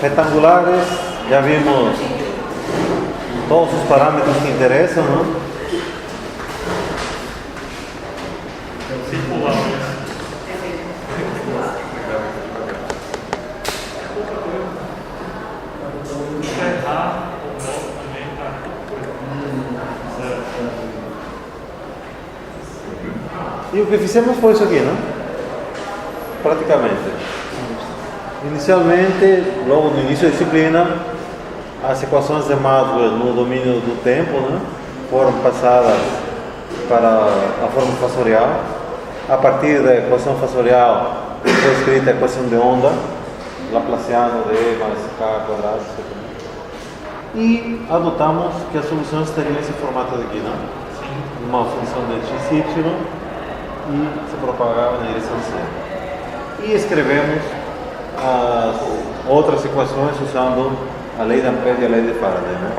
Retangulares, já vimos todos os parâmetros que interessam, não? Circular. Errar o modo também tá. E o que fizemos foi isso aqui, não? Praticamente. Inicialmente, logo no início da disciplina, as equações de Maxwell no domínio do tempo, né, foram passadas para a forma fatorial. A partir da equação fatorial foi escrita a equação de onda, Laplaciano de E mais K quadrado, etc. E adotamos que as soluções teriam esse formato aqui, né? Uma função de x, y e se propagava na direção C. E escrevemos as outras equações usando a lei de Ampère e a lei de Faraday, né?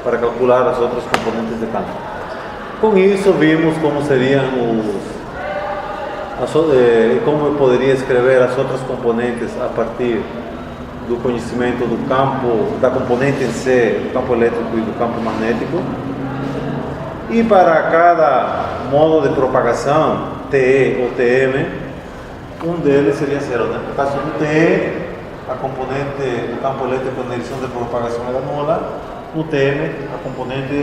Para calcular as outras componentes de campo. Com isso vimos como seriam como eu poderia escrever as outras componentes a partir do conhecimento do campo, da componente em C, do campo elétrico e do campo magnético. E para cada modo de propagação, TE ou TM, um deles seria zero, né? No caso do TE, a componente do campo elétrico na direção de propagação era nula. No TM, a componente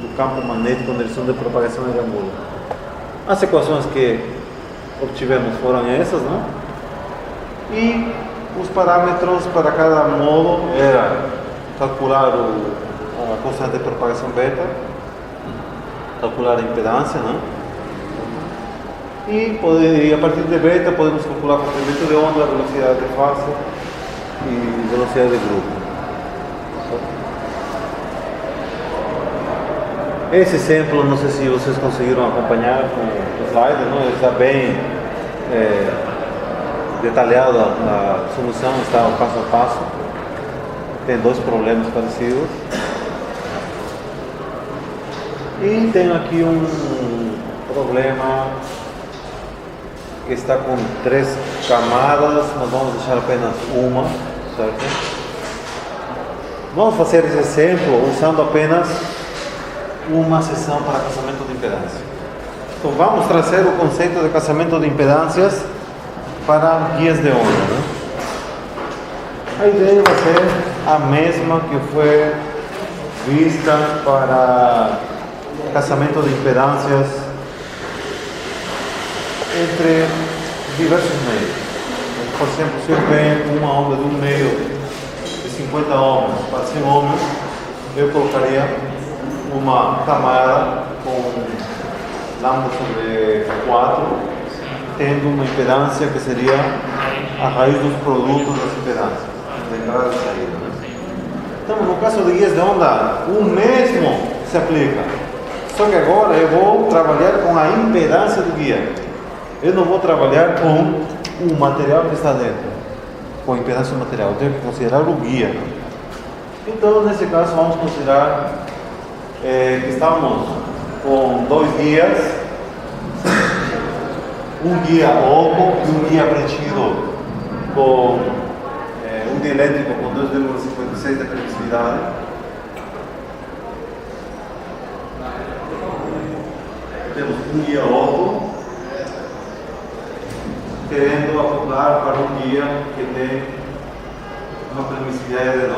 do campo magnético na direção de propagação era nula. As equações que obtivemos foram essas, né? E os parâmetros para cada modo era calcular a constante de propagação beta, calcular a impedância, né? E a partir de beta podemos calcular o comprimento de onda, velocidade de fase e velocidade de grupo. Esse exemplo, não sei se vocês conseguiram acompanhar com o slide, não? Ele está bem detalhado, a solução está passo a passo. Tem dois problemas parecidos. E tem aqui um problema que está com 3 camadas, nós vamos deixar apenas uma, certo? Vamos fazer esse exemplo usando apenas uma seção para casamento de impedância. Então vamos trazer o conceito de casamento de impedâncias para guias de onda, né? A ideia vai ser a mesma que foi vista para casamento de impedâncias entre diversos meios. Por exemplo, se eu tenho uma onda de um meio de 50 ohms para 100 ohms, eu colocaria uma camada com lambda sobre 4, tendo uma impedância que seria a raiz dos produtos das impedâncias, de entrada e saída, né? Então, no caso de guias de onda, o mesmo se aplica. Só que agora eu vou trabalhar com a impedância do guia. Eu não vou trabalhar com o material que está dentro, com a impedância do material. Eu tenho que considerar o guia. Então, nesse caso, vamos considerar que estamos com 2 guias, um guia oco e um guia preenchido com um dielétrico com 2,56 de permissividade. Temos um guia oco querendo acoplar para um guia que tem uma permissividade de 2,56.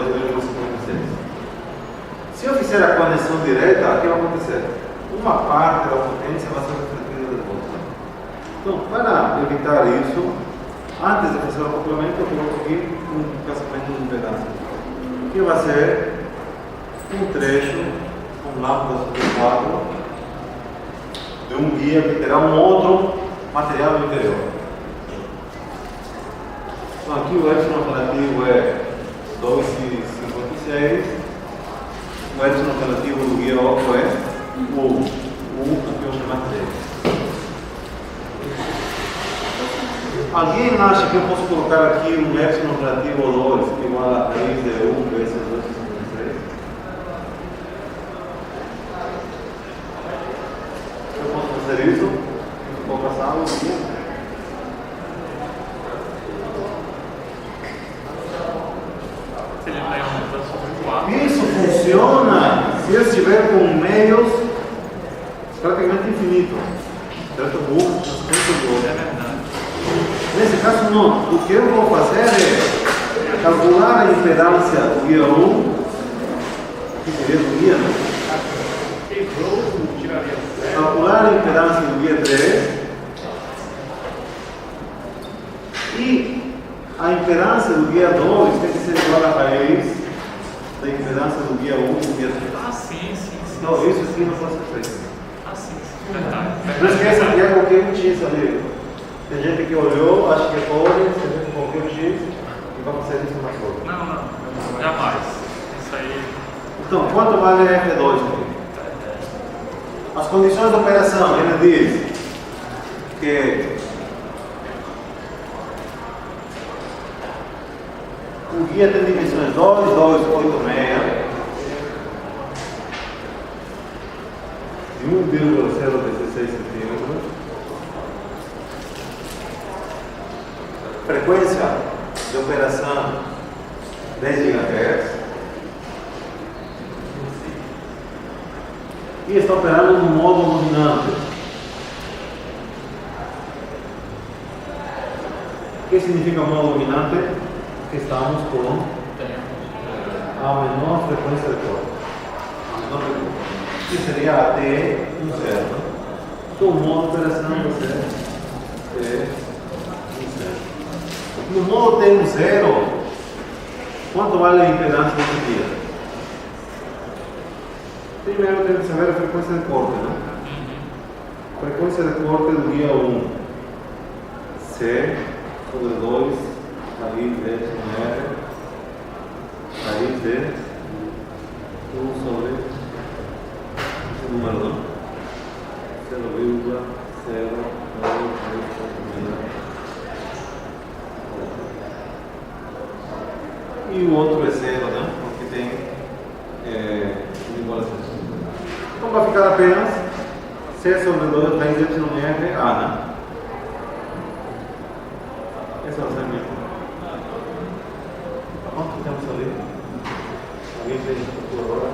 Se eu fizer a conexão direta, o que vai acontecer? Uma parte da potência vai ser refletida de volta. Então, para evitar isso, antes de fazer o acoplamento, eu coloco aqui um casamento de impedância, que vai ser um trecho com lâmpada sobre 4 de um guia que terá um outro material no interior. Então, aqui o epsilon relativo é 2,56. O epsilon relativo do guia oco é o que eu chamo de 3. Alguém acha que eu posso colocar aqui um epsilon relativo a 2 que é igual a 3 de 1 vezes 2,53? Eu posso fazer isso? Vou passar o guia. Se ele está em onda sobre 4. Isso funciona se eu estiver com meios praticamente infinitos. Certo? É verdade. Nesse caso, não. O que eu vou fazer é calcular a impedância do guia 1, que seria do guia, né? Quebrou, tiraria 0. Calcular a impedância do guia 3 e a impedância do guia 2 tem que ser igual à raiz da impedância do guia 1 e do guia 3. Ah, sim. Não, isso aqui não pode ser feito. Ah, sim. Verdade. Não esqueça que é qualquer um X ali. Tem gente que olhou, acha que é pode, tem gente que qualquer um X e vai fazer isso na sua. Não. Jamais. Isso aí. Então, quanto vale a F2 aqui? As condições de operação, ele diz que o guia tem dimensões 2, 2, 8, 6 e 1,016 centímetros. Frequência de operação 10 GHz. E está operando no modo dominante. O que significa modo dominante? Que estamos com a menor frequência de corte. Que seria até 1,0. Então o modo de operação vai ser T1,0. No modo T1,0, quanto vale a impedância desse guia? Primeiro temos que saber a frequência de corte, né? Frequência de corte do guia 1. C sobre 2, raiz de R, raiz de 1 sobre esse número, não? 0,0. E o outro é 0, né? Porque tem igualações. Então vai ficar apenas C sobre 2 raiz de R, A, né? Esse é o segmento. Quanto temos ali? Alguém fez isso agora?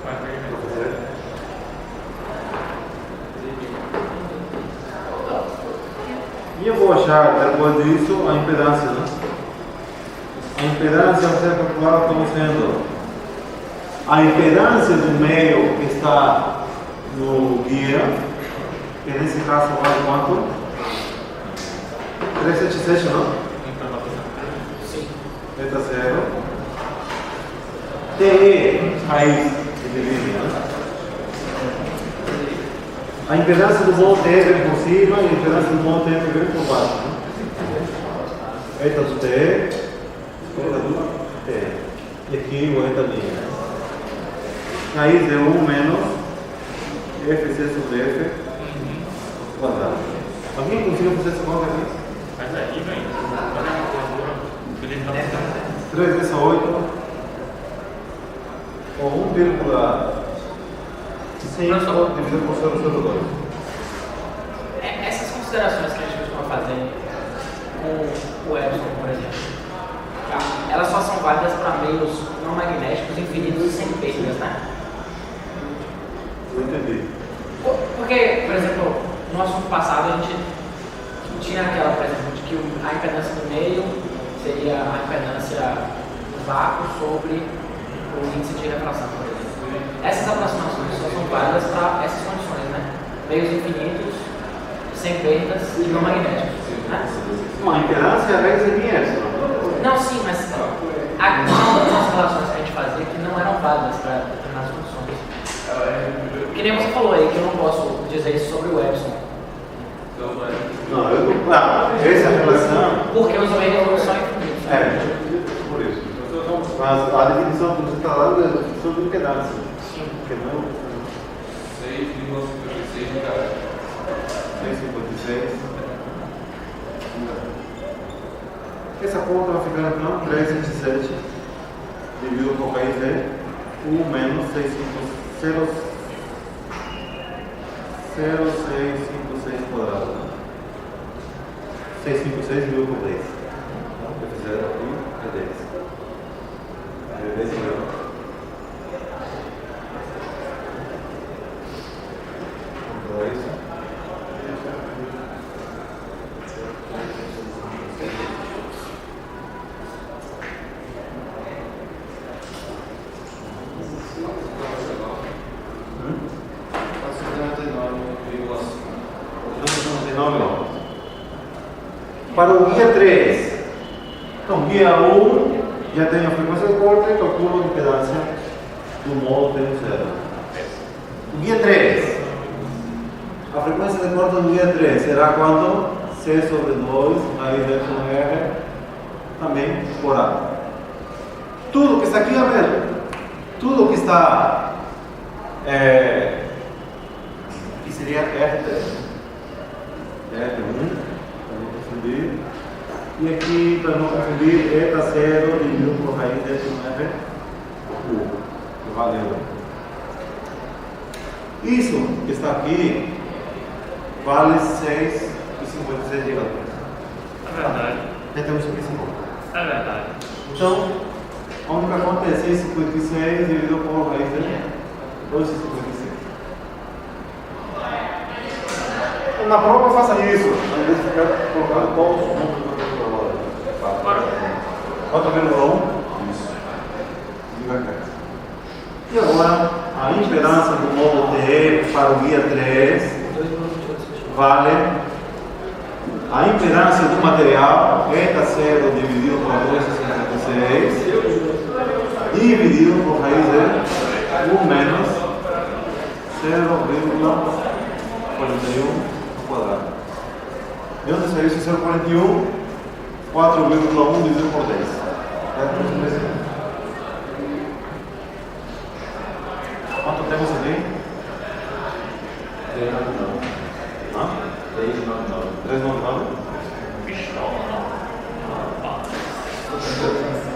Vai ver. E eu vou achar, depois disso, a impedância, né? A impedância vai ser calculada como sendo a impedância do meio que está no guia, que nesse caso vale quanto? 377, não? Sim. Beta 0. TE, raiz de linha, né? A impedância do modo TE vem por cima e a impedância do modo TE vem por baixo, né? Beta do TE, beta do TE. E aqui o eta linha, né? Raiz de 1 menos FC sobre F quadrado. Alguém conseguiu fazer essa conta aqui? Mas aí vem. Olha a calculadora. Ele está fazendo. 3 vezes 8 ou 1,5 dividido por 0,02. Essas considerações que a gente costuma fazer com o Epsilon, por exemplo, elas só são válidas para meios não magnéticos infinitos e sem perdas, né? Não entendi. Porque, por exemplo, no assunto passado a gente tinha aquela, por exemplo, de que a impedância do meio seria a impedância do vácuo sobre o índice de refração, por exemplo. Essas aproximações só são válidas para essas condições, né? Meios infinitos, sem perdas e não magnéticos, né? Uma impedância é a raiz de epsilon. Não, sim, mas há algumas relações que a gente fazia que não eram válidas para determinadas condições. Que nem você falou aí, que eu não posso dizer isso sobre o Epsilon. Não, eu não. Claro, essa relação. Porque os meios são infinitos. É, por isso. Mas a definição que você está lá é a definição de impedância. Sim. Que não. 6,56 de cada. 6,56. Essa conta vai ficar então 327 dividido por raiz de 1 menos 0,656 quadrado. 656 dividido por 10. Então, eu fizer aqui é 10. o guia 3. Então, guia 1 já tem a frequência de corte e calculo a impedância do modo T0. O guia 3. A frequência de corte do guia 3 será quando C sobre 2, raiz de R, também por A. Tudo que está aqui, a ver, tudo que está, que seria R3, R1, para não confundir, e aqui, para não confundir, eta 0 dividido por raiz de R, que valeu. Isso que está aqui vale 6,56 de altura. É verdade. Já temos aqui 5. É verdade. Então, a única conta é 6,56 dividido por raiz de 2,56. Na prova, faça isso, ao invés de ficar colocando todos os números do calculador. 4,1. Isso. E agora, a impedância do modo T para o guia 3 vale a impedância do material, eta 0 dividido por 2,56 dividido por raiz de 1 menos 0,41 ao quadrado. De onde saiu esse 0,41? 4,1 dividido por 10. Quanto temos aqui? 399?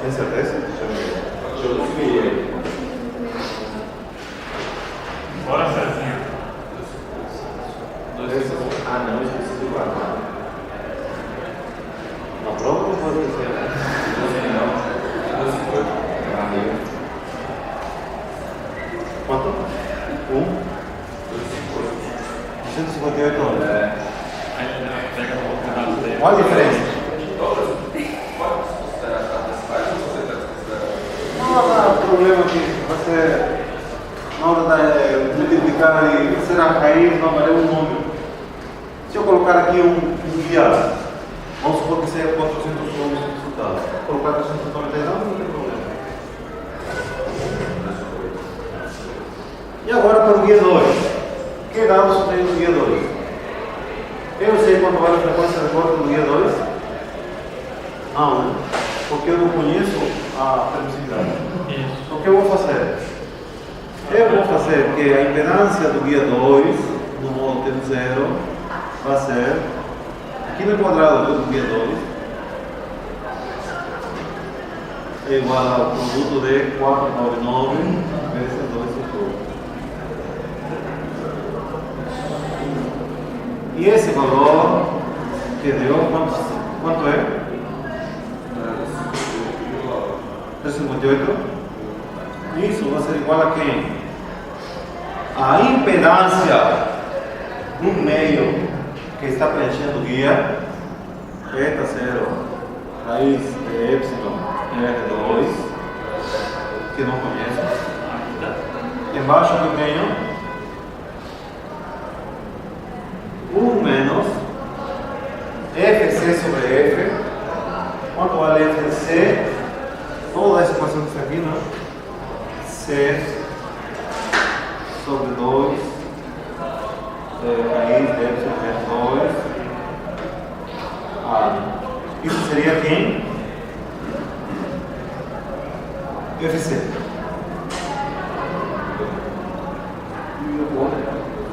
Tem certeza? Deixa eu conferir. Bora, Cezinha. Não, eu esqueci de guardar. Na prova não pode ser. Quanto? 158 horas. Pega no outro lado dele. Olha a diferença. Não há problema aqui. Você, na hora de multiplicar e fazer a raiz, não varia um número. Se eu colocar aqui um guia, vamos supor que seja 400 ohms de resultado. Colocar 499 não tem problema. E agora para o guia 2. Que dados tem no guia 2? Eu sei quanto vale a frequência de corte do guia 2? Não, né? Porque eu não conheço a permissividade. Então o que eu vou fazer? Eu vou fazer que a impedância do guia 2 no modo T0 vai ser aqui no quadrado do guia 2 é igual ao produto de 499 vezes 2,5. E esse valor que deu, quanto é? 358. Isso vai ser igual a quem? A impedância do meio que está preenchendo o guia, eta 0, raiz de epsilon R2, que não conheço. Embaixo eu tenho 1 menos Fc sobre F. Quanto vale Fc? Toda essa equação que está aqui, não? C sobre 2 raiz de epsilon R2. Isso seria quem? Fc.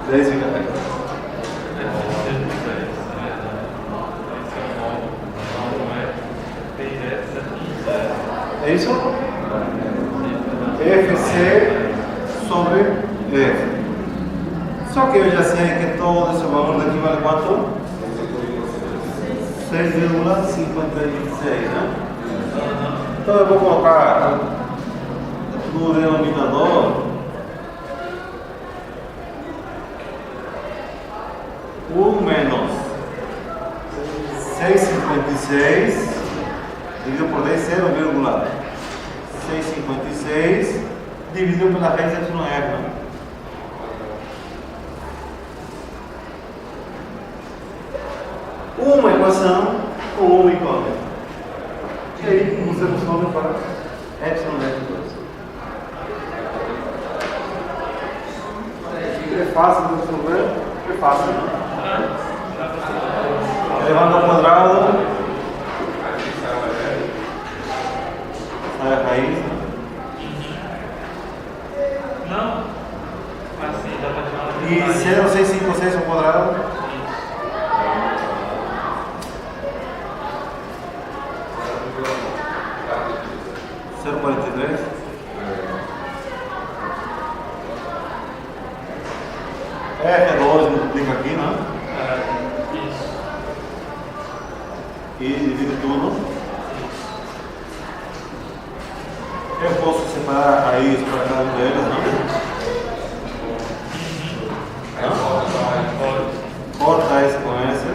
10 fica aqui. É isso? Fc sobre F. Só que eu já sei que todo esse valor daqui vale quanto? 6,56, né? Então eu vou colocar no denominador 1 menos 6,56 dividido por 10, 0,656 dividido pela raiz de epsilon. Uma equação com uma Epsilon F2. É fácil de resolver? É fácil, não? Elevando ao quadrado, sai a raiz. Não. Assim, dá pra tirar uma E 0,656 ao quadrado. 0,43. R2 multiplica aqui, né? Isso. E divide tudo. Eu posso separar a raiz para cada um deles, não? Corta esse com esse.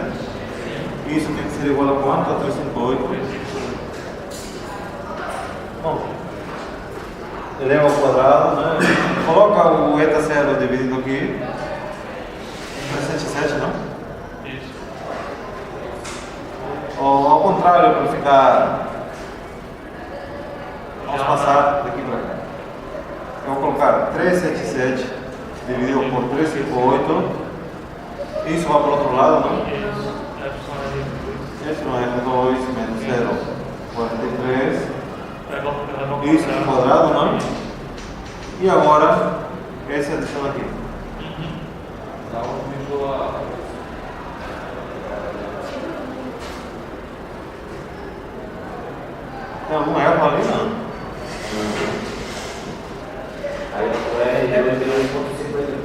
Isso tem que ser igual a quanto? A 358. Bom, eleva ao quadrado, né? Coloca o eta zero dividido aqui. 307, não? Isso. Ou ao contrário, para ficar. Vamos passar daqui para cá. Eu vou colocar 377 dividido por 358. Isso vai para o outro lado, não? Isso. Epsilon R2 menos 0,43. Isso no quadrado, não? E agora, essa adição aqui. Dá 1,1. Não, não é ali, não. Aí o é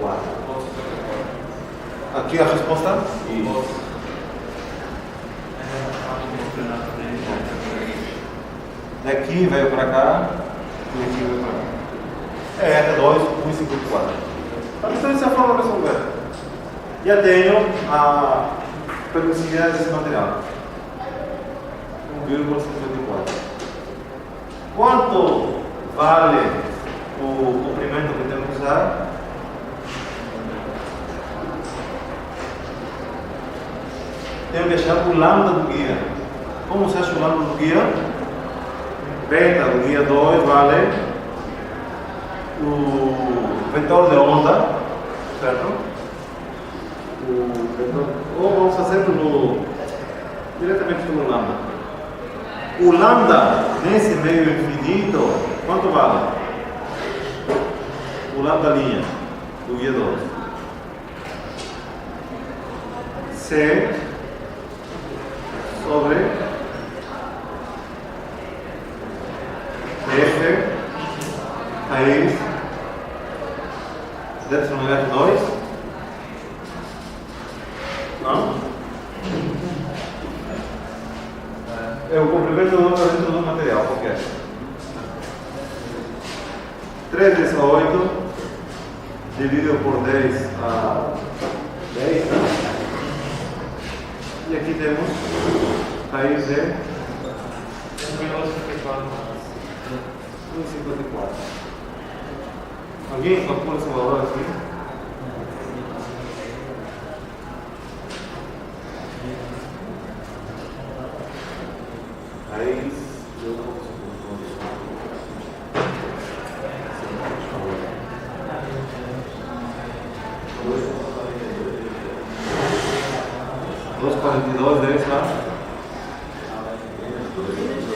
1,54. Aqui a resposta? Isso. Daqui veio para cá e aqui veio para cá. É R2, 1,54. Então, essa é a forma de resolver. Já tenho a permissividade desse material. 1,54. Quanto vale o comprimento que temos que usar? Tenho que achar o lambda do guia. Como se acha o lambda do guia? Beta do guia 2 vale o vetor de onda, certo? O vetor, ou vamos fazer diretamente pelo lambda. O lambda nesse meio infinito, quanto vale? O lambda linha do guia 2. C sobre F raiz de epsilon F2. Não? É o comprimento do onda dentro do material, qualquer. 3 vezes a 8 dividido por 10 a 10, né? E aqui temos raiz de 1,54. Alguém calcula esse valor aqui? Raiz de 2,42 10 lá.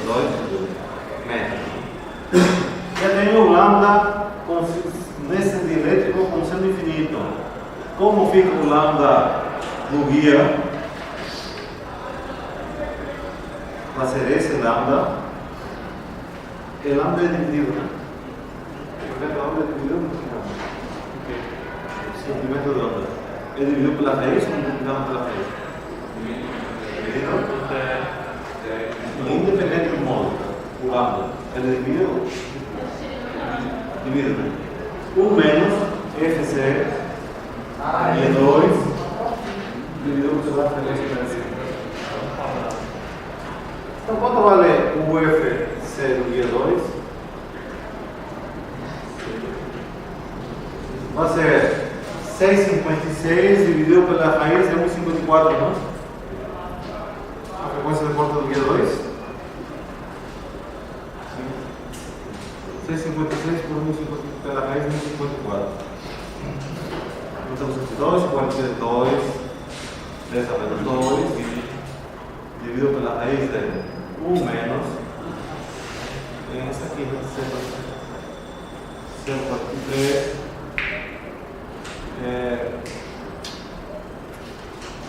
2 metros. Já tenho o lambda nesse dielétrico como sendo infinito. Como fica o lambda do guia? Vai ser esse lambda. O lambda é dividido, né? O lambda é dividido no final. O sentimento de onda. É dividido pela raiz ou multiplicado pela raiz? Dividido? Independente do modo. O lambda. Ele é dividido? Dividido. 1 menos FC E2 dividido pela frequência de cima. Então, quanto vale o FC do guia 2? Vai ser 6,56 dividido pela raiz de 1,54, não? A frequência de porta do guia 2? 656 por 1,50 pela raiz de 1,54. Então, 2, 42, dessa vez 2, dividido pela raiz de 1 menos, essa aqui, 0,43,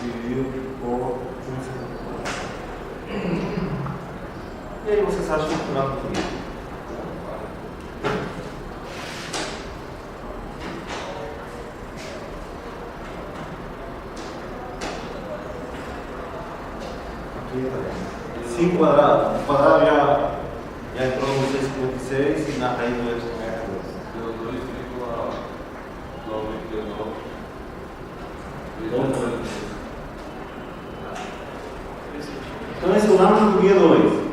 dividido por 1,54. E aí vocês acham que o final do que? Aqui, 5 quadrado. O quadrado já entrou no 6,56 e na raiz do x é 2,999. Então esse é o lâmpada do guia 2.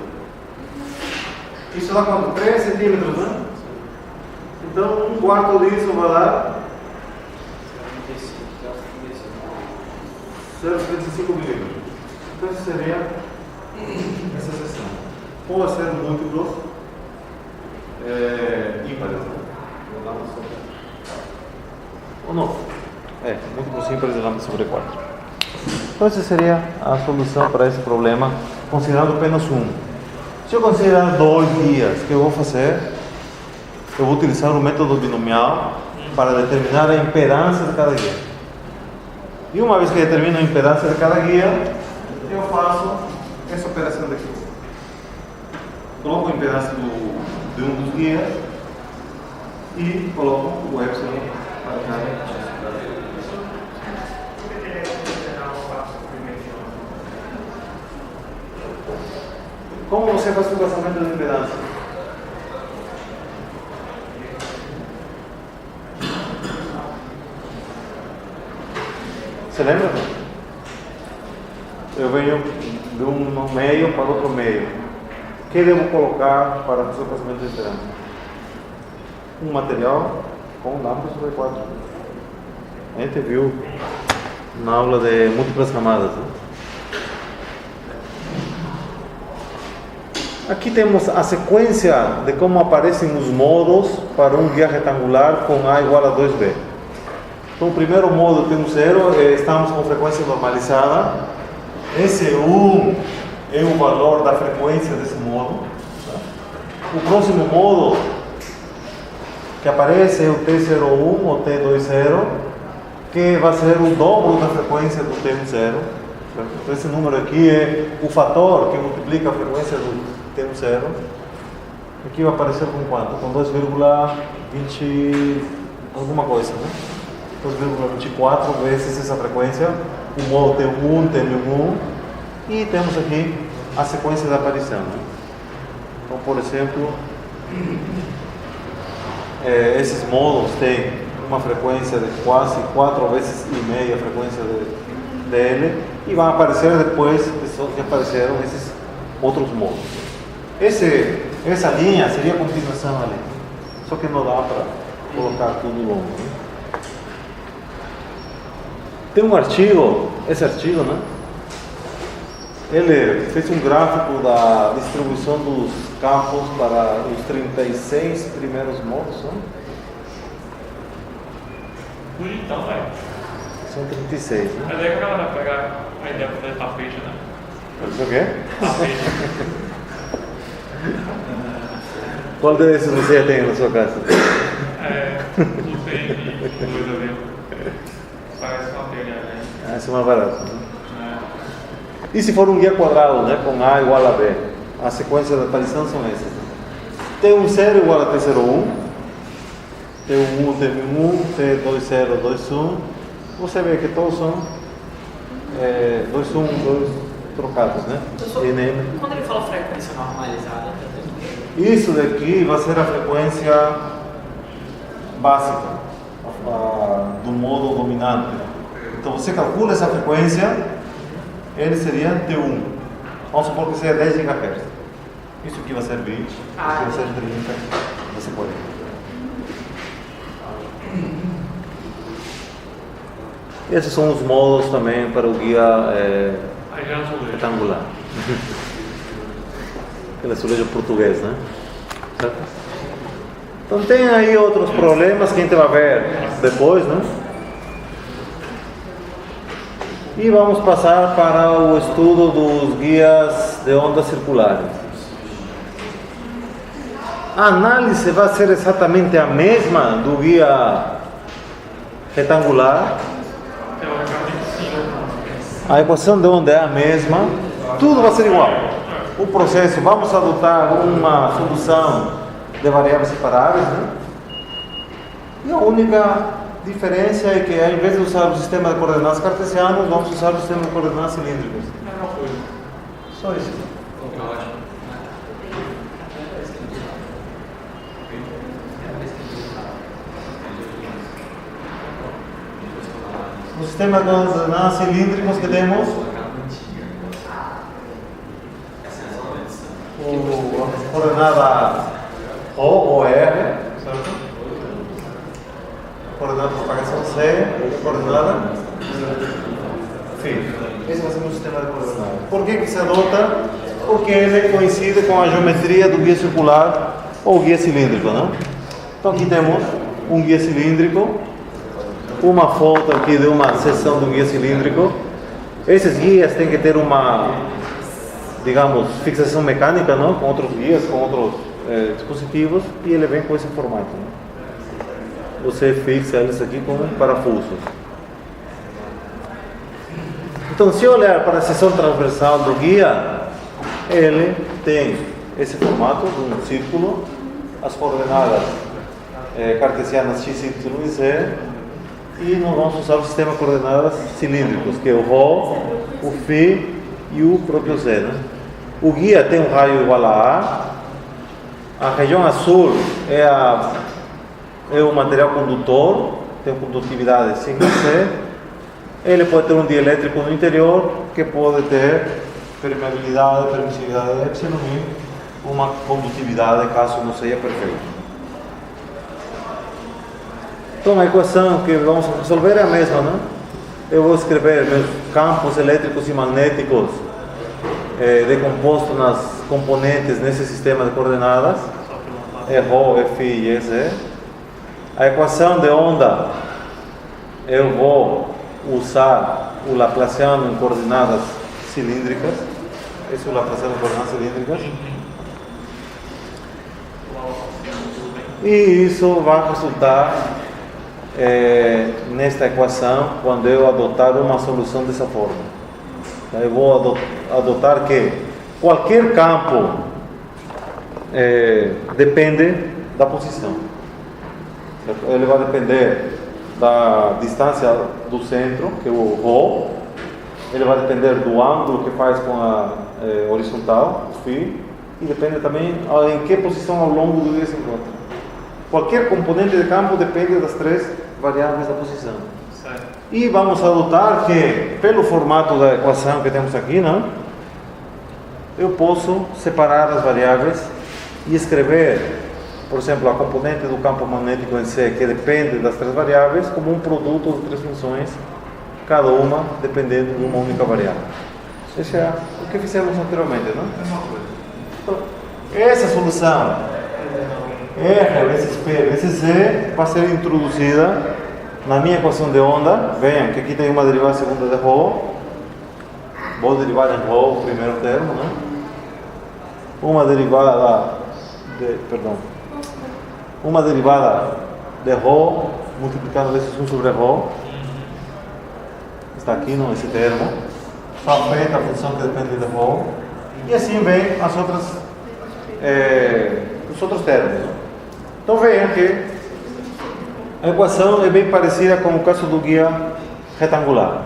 Isso dá quanto? 3 centímetros, né? Então 1/4 disso vai dar 0,55 milímetros. Então isso seria essa seção. Pode ser múltiplos ímpares, né? Ou não? Múltiplos ímpares de lambda sobre 4. Então essa seria a solução para esse problema, considerando apenas um. Se eu considerar 2 guias, o que eu vou fazer? Eu vou utilizar o método binomial para determinar a impedância de cada guia. E uma vez que determino a impedância de cada guia, eu faço essa operação daqui. Coloco a impedância de um dos guias e coloco o epsilon para cada guia. Como você faz o casamento de impedância? Você lembra? Eu venho de um meio para outro meio. O que devo colocar para fazer o casamento de impedância? Um material com lambda sobre 4. A gente viu na aula de múltiplas camadas, né? Aqui temos a sequência de como aparecem os modos para um guia retangular com A igual a 2B. Então, o primeiro modo tem um 0, estamos com frequência normalizada. Esse 1 é o valor da frequência desse modo. O próximo modo que aparece é o T01 ou T20, que vai ser o dobro da frequência do T10. Então, esse número aqui é o fator que multiplica a frequência do T10. Aqui vai aparecer com quanto? Com 2,20 alguma coisa, né? 2,24 vezes essa frequência, o modo T1, T1, e temos aqui a sequência da aparição. Né? Então, por exemplo, esses modos têm uma frequência de quase 4 vezes e meia a frequência dele, e vão aparecer depois que apareceram esses outros modos. Essa linha seria a continuação ali, só que não dá para colocar tudo longo. Né? Tem um artigo, esse artigo, né? Ele fez um gráfico da distribuição dos campos para os 36 primeiros modos, né? Bonitão, velho. São 36, né? Mas aí que ela vai pegar a ideia de fazer tapete, né? Isso o quê? Tapete. Qual desses você tem na sua casa? Não tem coisa mesmo. Parece uma telha, né? Esse é mais barato, né? E se for um guia quadrado, né, com A igual a B, a sequência de aparição são essas. T10 igual a T01, T11, T11, T20, 21. Você vê que todos são 2 trocados, né? Quando ele fala frequência normalizada, isso daqui vai ser a frequência básica do modo dominante. Então você calcula essa frequência, ele seria T1. Vamos supor que seja 10 GHz. Isso aqui vai ser 20, isso aqui vai ser 30, vai ser 40. Esses são os modos também para o guia retangular. Aquele azulejo português, né? Certo? Então tem aí outros problemas que a gente vai ver depois, né? E vamos passar para o estudo dos guias de ondas circulares. A análise vai ser exatamente a mesma do guia retangular. Teoricamente sim. A equação de onda é a mesma. Tudo vai ser igual. O processo, vamos adotar uma solução de variáveis separáveis, né? E a única diferença é que, ao invés de usar o sistema de coordenadas cartesianos, vamos usar o sistema de coordenadas cilíndricas. Mesma coisa. Só isso. Ótimo. No sistema de coordenadas cilíndricos que temos a coordenada O ou R, certo? A coordenada de propagação C, a coordenada φ. Esse vai ser o sistema de coordenadas. Por que se adota? Porque ele coincide com a geometria do guia circular ou guia cilíndrico, não? Então aqui temos um guia cilíndrico, uma foto aqui de uma seção do guia cilíndrico. Esses guias têm que ter uma, digamos, fixação mecânica, não? Com outros guias, com outros dispositivos, e ele vem com esse formato, não? Você fixa eles aqui com parafusos. Então, se olhar para a seção transversal do guia, ele tem esse formato de um círculo, as coordenadas cartesianas x, y e z, e nós vamos usar o sistema de coordenadas cilíndricos, que é o ρ, o φ e o próprio z, né? O guia tem um raio igual a A região azul é o material condutor, tem condutividade 5C. Ele pode ter um dielétrico no interior, que pode ter permeabilidade, permissividade de epsilon e uma condutividade, caso não seja perfeito. Então a equação que vamos resolver é a mesma, né? Eu vou escrever meus campos elétricos e magnéticos decomposto nas componentes nesse sistema de coordenadas, é ρ, é φ e é z. A equação de onda, eu vou usar o Laplaciano em coordenadas cilíndricas. Esse é o Laplaciano em coordenadas cilíndricas. E isso vai resultar nesta equação quando eu adotar uma solução dessa forma. Eu vou adotar que qualquer campo depende da posição. Ele vai depender da distância do centro, que é o ρ. Ele vai depender do ângulo que faz com a horizontal, o φ. E depende também em que posição ao longo do dia se encontra. Qualquer componente de campo depende das três variáveis da posição. E vamos adotar que, pelo formato da equação que temos aqui, não? Eu posso separar as variáveis e escrever, por exemplo, a componente do campo magnético em C, que depende das três variáveis, como um produto de três funções, cada uma dependendo de uma única variável. Isso é o que fizemos anteriormente, não? Então, essa solução R vezes P vezes Z vai ser introduzida na minha equação de onda. Vejam que aqui tem uma derivada segunda de ρ. Vou derivar em ρ o primeiro termo, né? Uma derivada de ρ multiplicado vezes 1 sobre ρ. Está aqui, não, esse termo. Só afeta a função que depende de ρ. E assim vem os outros termos. Então vejam que a equação é bem parecida com o caso do guia retangular.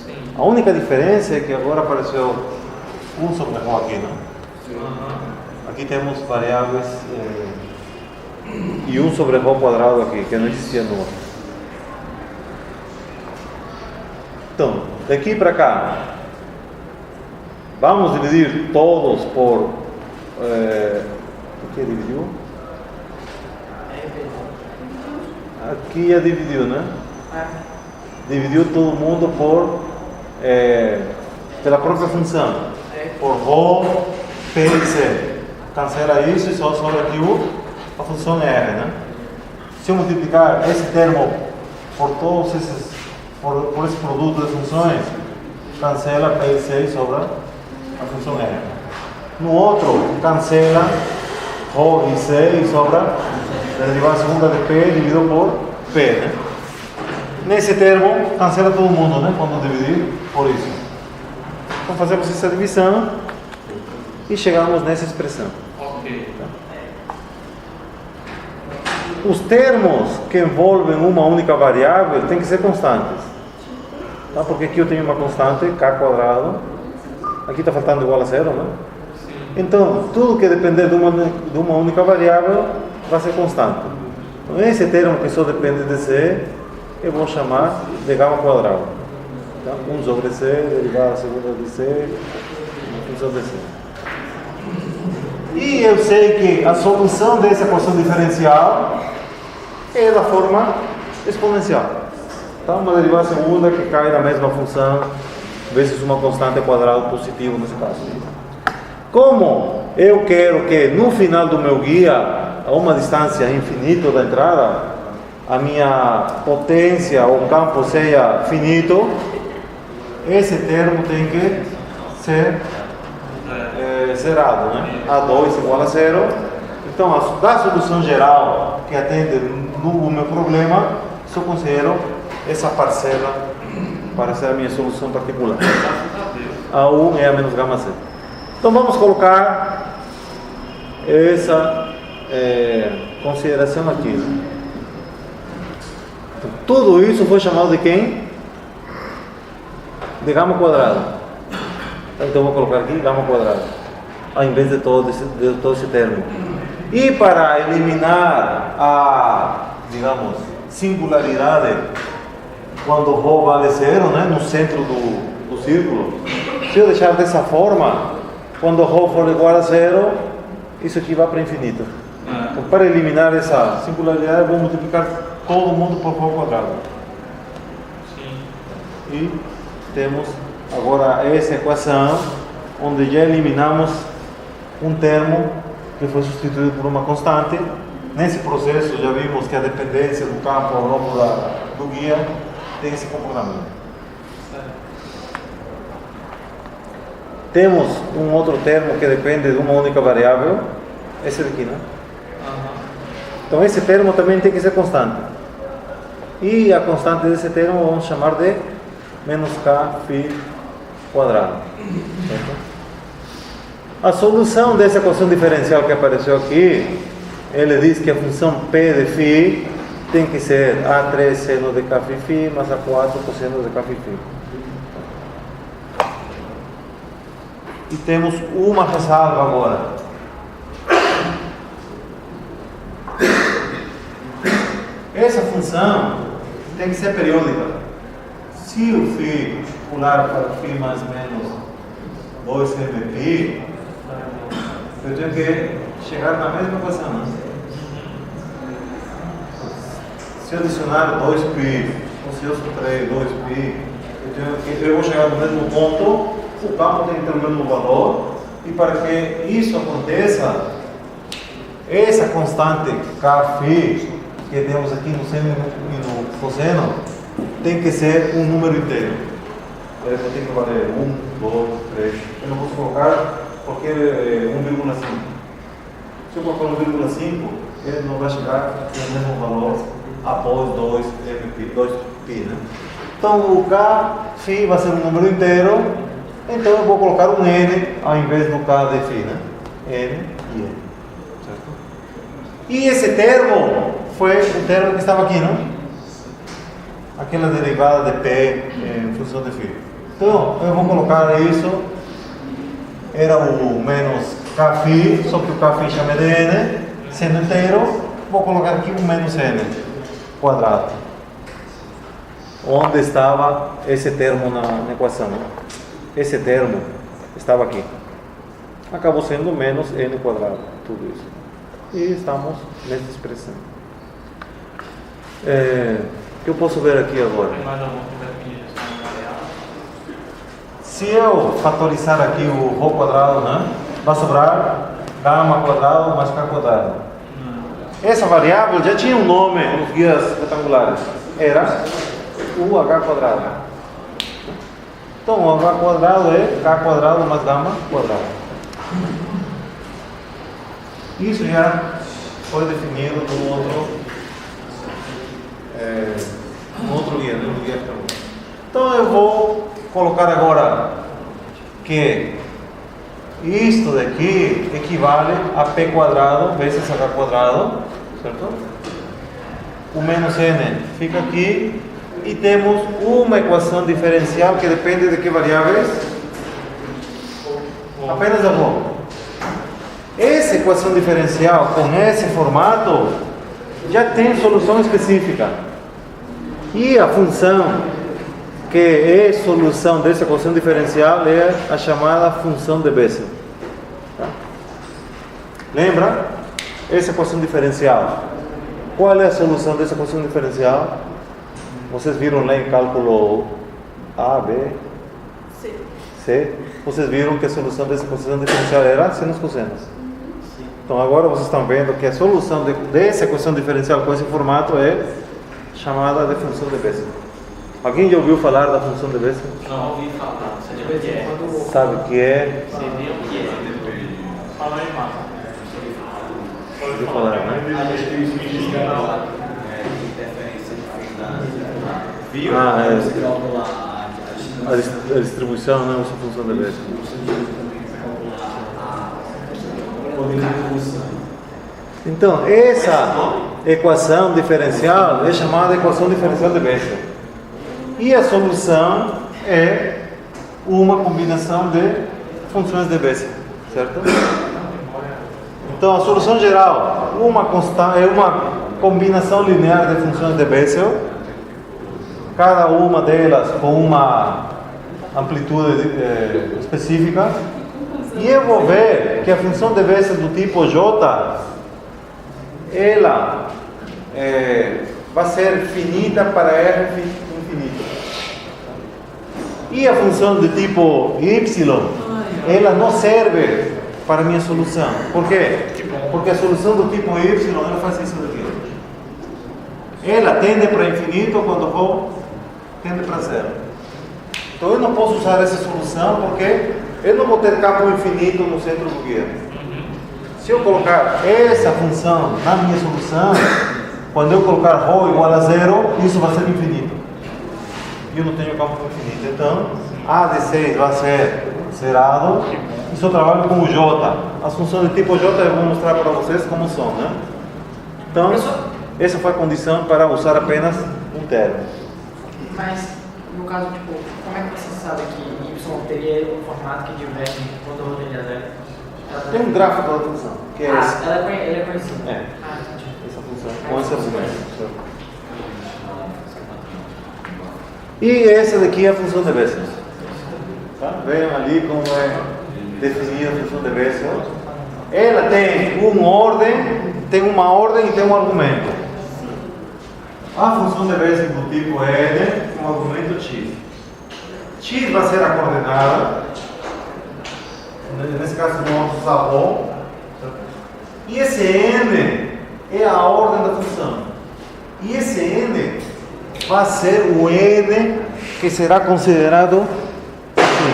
Sim. A única diferença é que agora apareceu 1 sobre ρ aqui, não? Aqui temos variáveis e 1 sobre ρ quadrado aqui, que não existia no outro. Então, daqui para cá, vamos dividir todos por... o que dividiu? Aqui já dividiu, né? Dividiu todo mundo pela própria função. Por ρ, P e C. Cancela isso e só sobra aqui o a função R, né? Se eu multiplicar esse termo por todos esses, por esse produto de funções, cancela P e C e sobra a função R. No outro, cancela Rho e C e sobra a derivada segunda de P dividido por P, né? Nesse termo, cancela todo mundo, né? Quando dividir por isso. Então fazemos essa divisão e chegamos nessa expressão. Ok. Os termos que envolvem uma única variável têm que ser constantes. Tá? Porque aqui eu tenho uma constante, k quadrado. Aqui está faltando igual a zero, né? Então, tudo que depender de uma única variável vai ser constante. Então, esse termo que só depende de C, eu vou chamar de gama quadrado. Tá? 1 sobre C, derivada segunda de C, função de C. E eu sei que a solução dessa equação diferencial é da forma exponencial. Tá? Uma derivada segunda que cai na mesma função vezes uma constante quadrado positivo nesse caso. Como eu quero que no final do meu guia, a uma distância infinita da entrada, a minha potência ou campo seja finito, esse termo tem que ser zerado, né? A2 igual a zero. Então, da solução geral que atende no meu problema, só considero essa parcela para ser a minha solução particular. A1 é a menos gama C. Então, vamos colocar essa consideração aqui. Né? Então, tudo isso foi chamado de quem? De gama quadrada. Então, vou colocar aqui gama quadrada, ao invés de todo esse termo. E para eliminar a, digamos, singularidade, quando Rho vale zero, né, no centro do círculo, se eu deixar dessa forma, quando Rho for igual a zero, isso aqui vai para infinito. Então, para eliminar essa singularidade, eu vou multiplicar todo mundo por Rho quadrado. E temos agora essa equação, onde já eliminamos um termo que foi substituído por uma constante. Nesse processo já vimos que a dependência do campo ao longo do guia tem esse comportamento. Temos um outro termo que depende de uma única variável, esse daqui, né? Então esse termo também tem que ser constante. E a constante desse termo vamos chamar de menos k φ quadrado. Certo? A solução dessa equação diferencial que apareceu aqui, ele diz que a função P de φ tem que ser A3 seno de k φ mais A4 cosseno de k φ. E temos uma ressalva agora. Essa função tem que ser periódica. Se o φ pular para φ mais menos 2mπ, eu tenho que chegar na mesma equação. Né? Se eu adicionar 2π, ou se eu subtrair 2π, eu vou chegar no mesmo ponto, o campo tem que ter o mesmo valor, e para que isso aconteça, essa constante kφ que temos aqui no seno e no cosseno tem que ser um número inteiro. Ele tem que valer 1, 2, 3. Eu não posso colocar porque é 1,5. Se eu colocar 1,5, ele não vai chegar no mesmo valor após 2π, né? Então o kφ vai ser um número inteiro, então eu vou colocar um n ao invés do k de φ, né? N e n. Certo? E esse termo foi o termo que estava aqui, não? Aquela derivada de p em função de φ. Então eu vou colocar isso, era o menos kφ, só que o kφ chama de n, sendo inteiro, vou colocar aqui um menos n quadrado. Onde estava esse termo na equação? Esse termo estava aqui. Acabou sendo menos n quadrado, tudo isso. E estamos nessa expressão. O que eu posso ver aqui agora? Se eu fatorizar aqui o Rho quadrado, né, vai sobrar gama quadrado mais k quadrado. essa variável já tinha um nome nos guias retangulares. Era o h quadrado. Então, o h quadrado é k quadrado mais gama quadrado. Isso já foi definido no outro guia, no guia retangular. Então, eu vou colocar agora que isto daqui equivale a p quadrado vezes h quadrado, certo? O menos n fica aqui e temos uma equação diferencial que depende de que variáveis? Apenas da rho. Essa equação diferencial com esse formato já tem solução específica. E a função que é solução dessa equação diferencial é a chamada função de Bessel. Tá? Lembra? Essa equação diferencial. Qual é a solução dessa equação diferencial? Vocês viram lá em cálculo A, B, C. Vocês viram que a solução dessa equação diferencial era sinos cossenos. Então agora vocês estão vendo que a solução dessa equação diferencial com esse formato é chamada de função de Bessel. Alguém já ouviu falar da função de Bessel? Não ouvi falar. Você deve ter. Sabe o que é? Você viu o que é? Fala aí, Marcos. Ouviu falar, né? A distribuição não é uma função de Bessel. Então, essa equação diferencial é chamada equação diferencial de Bessel. E a solução é uma combinação de funções de Bessel, certo? Então, a solução geral é uma combinação linear de funções de Bessel, cada uma delas com uma amplitude específica. E eu vou ver que a função de Bessel do tipo J, ela vai ser finita para R infinito. E a função de tipo Y, ela não serve para a minha solução. Por quê? Porque a solução do tipo Y, ela faz isso daqui. Ela tende para infinito quando for tende para zero. Então eu não posso usar essa solução porque eu não vou ter campo infinito no centro do guia. Se eu colocar essa função na minha solução, quando eu colocar ρ igual a zero, isso vai ser infinito. E eu não tenho campo infinito. Então, A de 6 vai ser zerado. E se eu trabalho com o J, as funções de tipo J eu vou mostrar para vocês como são, né? Então, essa foi a condição para usar apenas um termo. Mas, no caso, tipo, como é que você sabe que Y teria um formato que diverte quando eu rodei a zero? Tem um gráfico da função, que é esse. Ela é conhecida? É. Entendi. Essa função, com esse argumento. E essa daqui é a função de Bessel. Tá? Vejam ali como é definida a função de Bessel. Ela tem uma ordem e tem um argumento. A função de Bessel do tipo N com o argumento x. X vai ser a coordenada. Nesse caso vamos usar ρ. E esse n é a ordem da função. E esse n vai ser o n que será considerado aqui.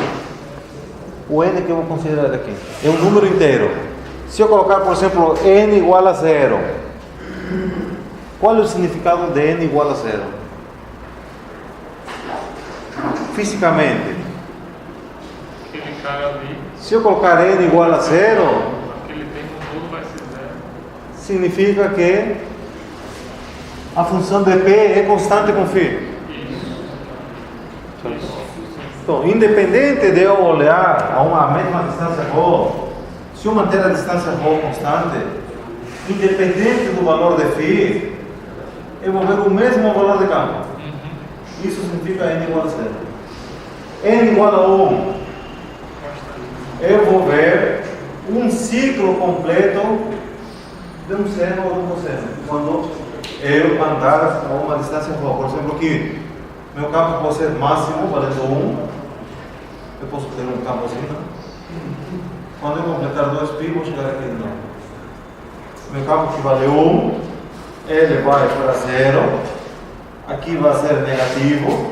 O n que eu vou considerar aqui é um número inteiro. Se eu colocar, por exemplo, n igual a zero, qual é o significado de n igual a zero? Fisicamente, Aquele cara ali, se eu colocar n igual a zero, aquele tempo todo vai ser zero. significa que a função de p é constante com φ. Então, independente de eu olhar a uma mesma distância ρ, se eu manter a distância ρ constante, independente do valor de φ, eu vou ver o mesmo valor de campo. Isso significa n igual a zero. N igual a 1, eu vou ver um ciclo completo de um seno ou de um cosseno. Quando eu andar a uma distância ρ, por exemplo, aqui, meu campo pode ser máximo, valendo 1. Eu posso ter um campo assim, não? Quando eu completar 2π, vou chegar aqui de novo. meu campo que vale 1, ele vai para 0, aqui vai ser negativo,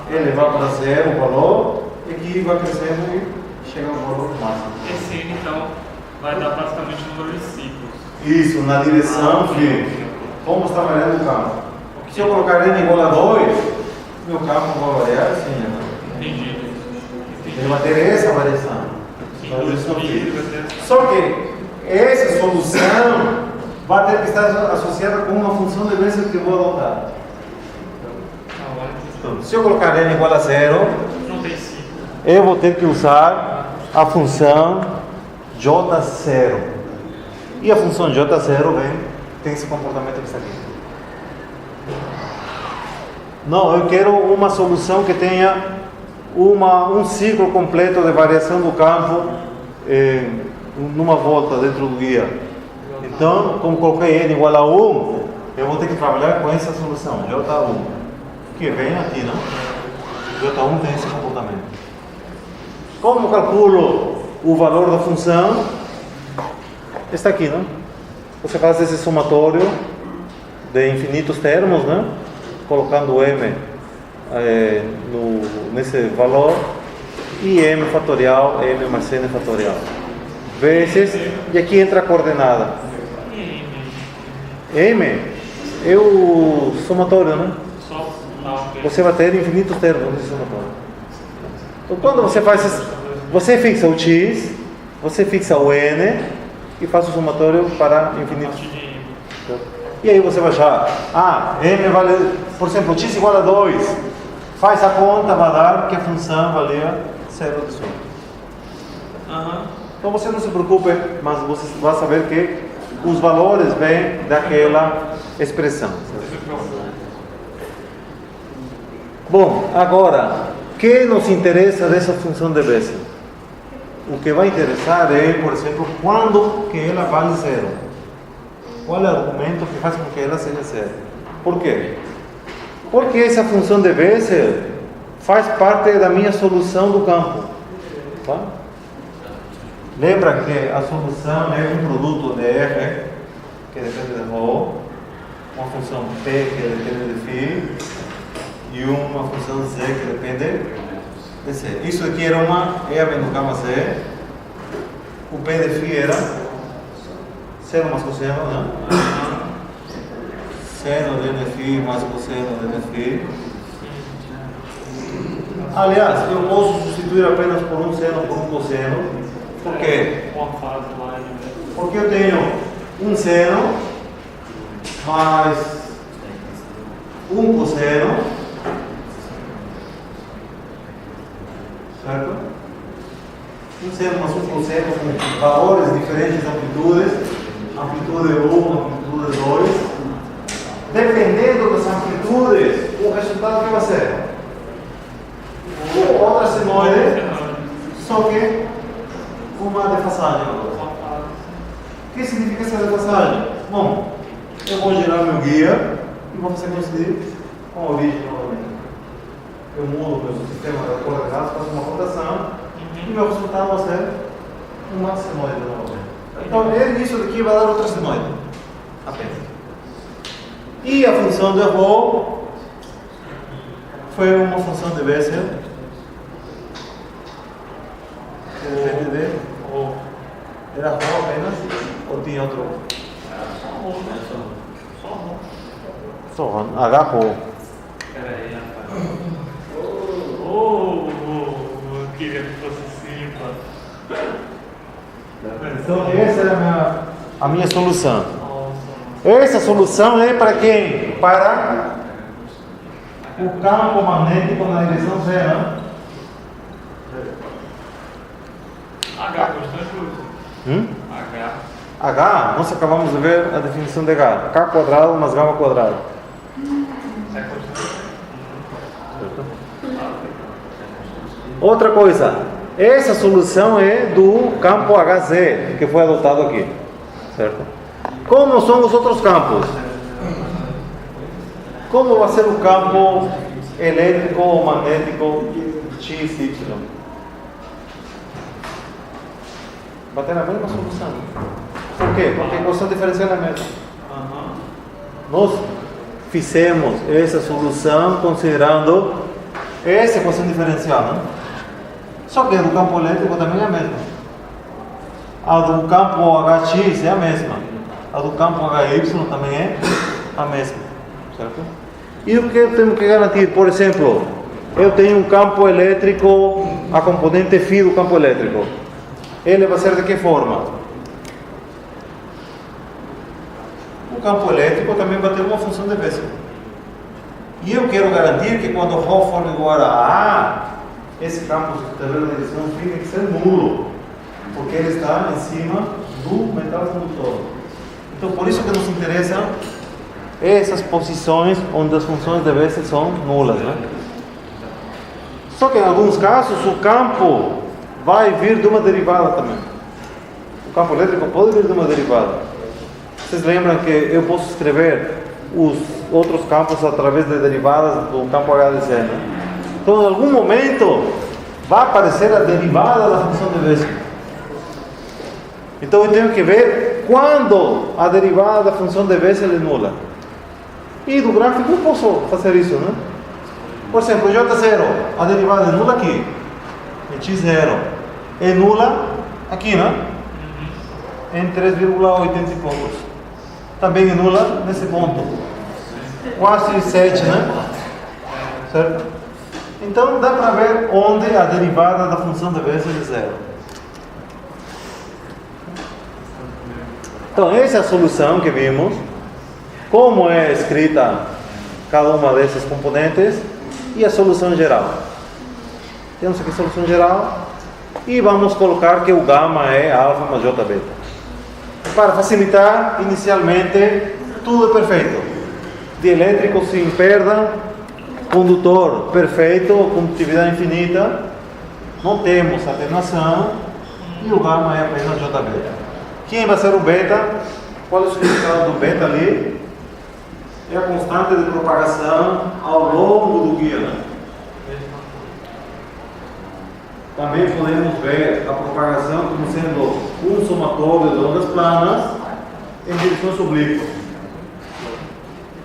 ele vai para 0 o valor, e aqui vai crescendo e chega ao valor máximo. Esse N, então, vai dar praticamente o número de ciclos. Isso, na direção de como está variando o campo. Se eu colocar N igual a 2, meu campo vai variar assim, né? Entendi. Ele vai ter essa variação. Só que essa solução vai ter que estar associada com uma função de Bessel que eu vou adotar. Então, se eu colocar N igual a 0, Não tem ciclo. eu vou ter que usar a função J0. E a função J0 tem esse comportamento que está aqui. Não, eu quero uma solução que tenha um ciclo completo de variação do campo numa volta dentro do guia. Então, como coloquei N igual a 1, eu vou ter que trabalhar com essa solução, J1, que vem aqui, não? J1 tem esse comportamento. Como calculo o valor da função? Está aqui, não? Você faz esse somatório de infinitos termos, né? Colocando M nesse valor e M fatorial, M mais N fatorial vezes, e aqui entra a coordenada M é o somatório, né? Você vai ter infinitos termos nesse somatório. Então quando você faz isso, você fixa o X, você fixa o N e faz o somatório para infinitos. E aí você vai achar, M vale, por exemplo, X igual a 2. Faz a conta, vai dar que a função valia 0 de soma. Então você não se preocupe, mas você vai saber que os valores vêm daquela expressão. Bom, agora, o que nos interessa dessa função de Bessel? O que vai interessar é, por exemplo, quando que ela vale 0. Qual é o argumento que faz com que ela seja 0? Por quê? Porque essa função de Bessel faz parte da minha solução do campo. Tá? Lembra que a solução é um produto de R, que depende de ρ, uma função P, que depende de φ, e uma função Z, que depende de C. Isso aqui era uma EAB no gama Z. O P de φ era seno mais cosseno, né? Seno de Nφ mais cosseno de Nφ. Aliás, eu posso substituir apenas por um seno por um cosseno. Por quê? Porque eu tenho um seno mais um cosseno, certo? Um seno mais um cosseno com valores diferentes de amplitudes, amplitude 1, amplitude 2. Dependendo das amplitudes, o resultado que vai ser outra senoide, só que uma defasagem. O que significa essa defasagem? Bom, eu vou gerar meu guia e vou fazer coincidir com a origem novamente. Eu mudo o meu sistema de coordenadas, faço uma rotação e meu resultado vai ser uma senoide novamente. Então, isso daqui vai dar outra senoide. Apenas. E a função de ρ foi uma função de Bessel. Era ρ apenas ou tinha outro? Só H ρ. Queria que fosse simples. Então essa era a minha solução. Essa solução é para quem? Para o campo magnético na direção Z, né? H, constante. H, nós acabamos de ver a definição de H. K quadrado mais gama quadrado. Outra coisa, essa solução é do campo HZ, que foi adotado aqui, certo? Como são os outros campos? Como vai ser o campo elétrico ou magnético X, Y? Vai ter a mesma solução. Por quê? Porque a equação diferencial é a mesma. Nós fizemos essa solução considerando essa equação diferencial, né? Só que a do campo elétrico também é a mesma. A do campo HX é a mesma. A do campo HY também é a mesma. Certo? E o que eu tenho que garantir? Por exemplo, eu tenho um campo elétrico, a componente φ do campo elétrico. Ele vai ser de que forma? O campo elétrico também vai ter uma função de Bessel. E eu quero garantir que quando ρ for igual a A, esse campo de direção φ tem que ser nulo, porque ele está em cima do metal condutor. Então, por isso que nos interessam essas posições onde as funções de Bessel são nulas, né? Só que em alguns casos o campo vai vir de uma derivada também. O campo elétrico pode vir de uma derivada. Vocês lembram que eu posso escrever os outros campos através de derivadas do campo HDC, né? Então, em algum momento, vai aparecer a derivada da função de Bessel. Então, eu tenho que ver quando a derivada da função de Bessel é nula. E do gráfico eu posso fazer isso, né? Por exemplo, J0, a derivada é nula aqui. E X0 é nula aqui, né? Em 3,80 e poucos. Também é nula nesse ponto. Quase 7, né? Certo? Então dá para ver onde a derivada da função de Bessel é zero. Então essa é a solução que vimos. Como é escrita cada uma dessas componentes e a solução geral. Temos aqui a solução geral e vamos colocar que o gama é alfa mais j beta. Para facilitar, inicialmente tudo é perfeito. Dielétrico sem perda, condutor perfeito, condutividade infinita, não temos atenuação e o gama é apenas j beta. Quem vai ser o beta? Qual é o significado do beta ali? É a constante de propagação ao longo do guia, né? Também podemos ver a propagação como sendo um somatório de ondas planas em direções oblíquas.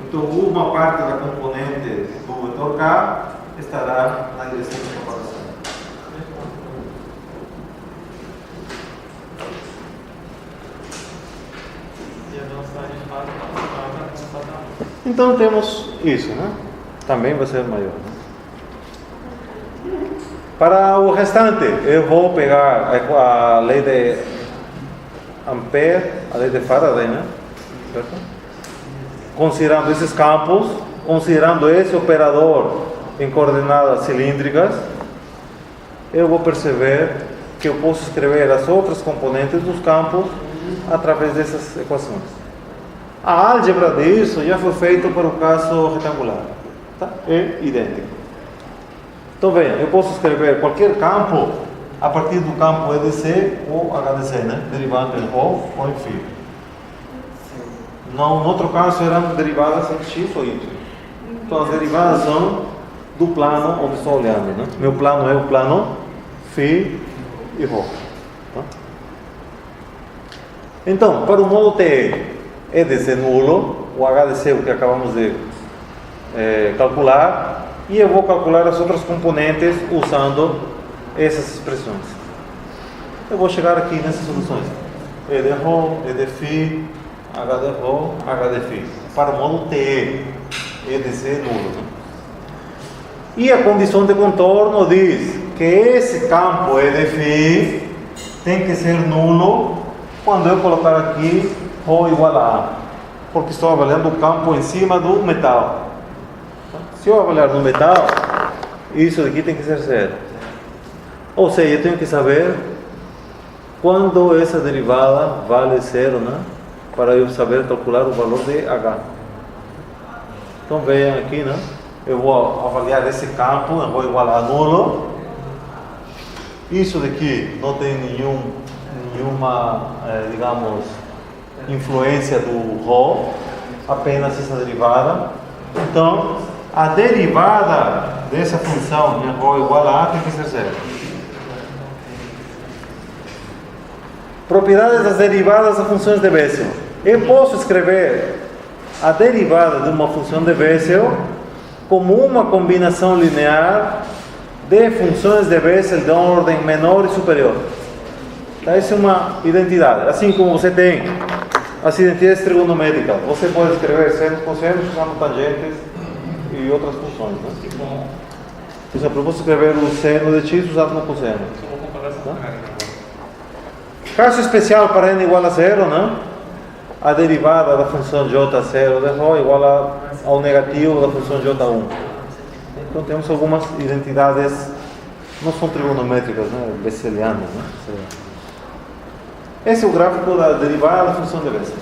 Então, uma parte da componente do vetor K estará na direção de propagação. Então temos isso, né? Também vai ser maior, né? Para o restante, eu vou pegar a lei de Ampère, a lei de Faraday, né? Certo? Considerando esses campos, considerando esse operador em coordenadas cilíndricas, eu vou perceber que eu posso escrever as outras componentes dos campos através dessas equações. A álgebra disso já foi feita para o caso retangular, tá? É idêntico. Então veja, eu posso escrever qualquer campo a partir do campo EDC ou HDC, né? Derivando em ρ ou em φ. No outro caso eram derivadas em x ou y. Então as derivadas são do plano onde estou olhando, né? Meu plano é o plano φ e ρ. Tá? Então, para o modo TE, EDC nulo, o HDC o que acabamos de calcular, e eu vou calcular as outras componentes usando essas expressões. Eu vou chegar aqui nessas soluções. E de ρ, E de φ, H de ρ, H de φ. Para o modo TE, EDC nulo. E a condição de contorno diz que esse campo E de φ tem que ser nulo quando eu colocar aqui ρ igual a A, porque estou avaliando o campo em cima do metal. Se eu avaliar no metal, isso daqui tem que ser zero. Ou seja, eu tenho que saber quando essa derivada vale zero, né? Para eu saber calcular o valor de H. Então vejam aqui, né? Eu vou avaliar esse campo, eu vou igual a nulo. Isso daqui não tem nenhuma, digamos, influência do ρ, apenas essa derivada. Então, a derivada dessa função em ρ igual a A tem que ser zero. propriedades das derivadas das funções de Bessel. Eu posso escrever a derivada de uma função de Bessel como uma combinação linear de funções de Bessel de ordem menor e superior. Então, essa é uma identidade. Assim como você tem as identidades trigonométricas, você pode escrever senos, cossenos, usando tangentes e outras funções. Né? Por exemplo, eu posso escrever o seno de x usando um cosseno. Vou comparar essa agora. Caso especial para n igual a zero, né? A derivada da função j0 de ρ igual ao negativo da função j1. Então temos algumas identidades, não são trigonométricas, né? Besselianas. Né? Esse é o gráfico da derivada da função de Bessel.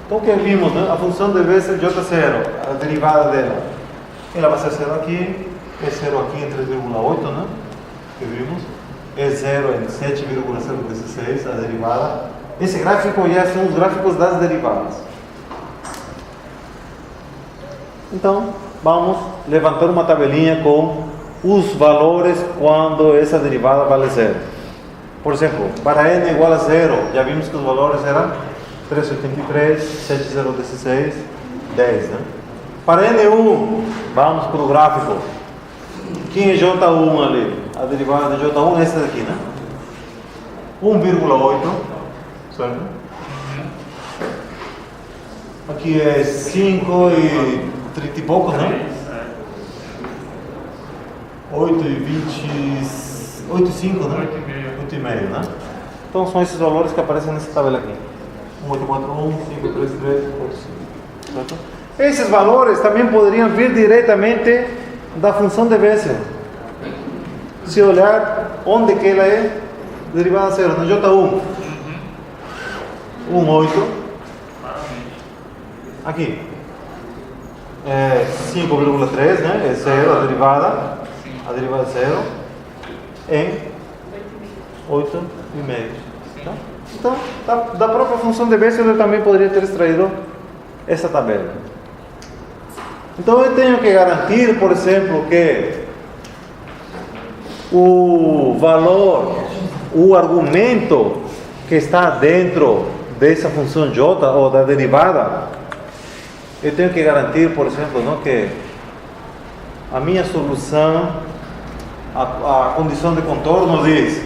Então o que vimos, né? A função de Bessel j0, a derivada dela, ela vai ser 0 aqui, é 0 aqui em 3,8, né? Que vimos. É 0 em 7,016, a derivada. Esse gráfico já são os gráficos das derivadas. Então, vamos levantar uma tabelinha com os valores quando essa derivada vale 0. Por exemplo, para n igual a 0, já vimos que os valores eram 3,83, 7,016, 10. Né? Para n1, vamos para o gráfico. Quem é J1 ali? A derivada de J1 é essa daqui, né? 1,8, certo? Aqui é 5 e 30 e poucos, né? 8 e 20, 8 e 5, né? 8 e meio, né? Então são esses valores que aparecem nessa tabela aqui. 1,841, 5,33, 4,5, certo? Esses valores também poderiam vir diretamente da função de Bessel. Se olhar onde que ela é derivada zero, no J1. 1,8. Aqui. É 5,3, né? É zero, a derivada. A derivada é zero. Em 8,5. Tá? Então, da própria função de Bessel eu também poderia ter extraído essa tabela. Então eu tenho que garantir, por exemplo, que o valor, o argumento que está dentro dessa função j ou da derivada, eu tenho que garantir, por exemplo, não, que a minha solução, a condição de contorno diz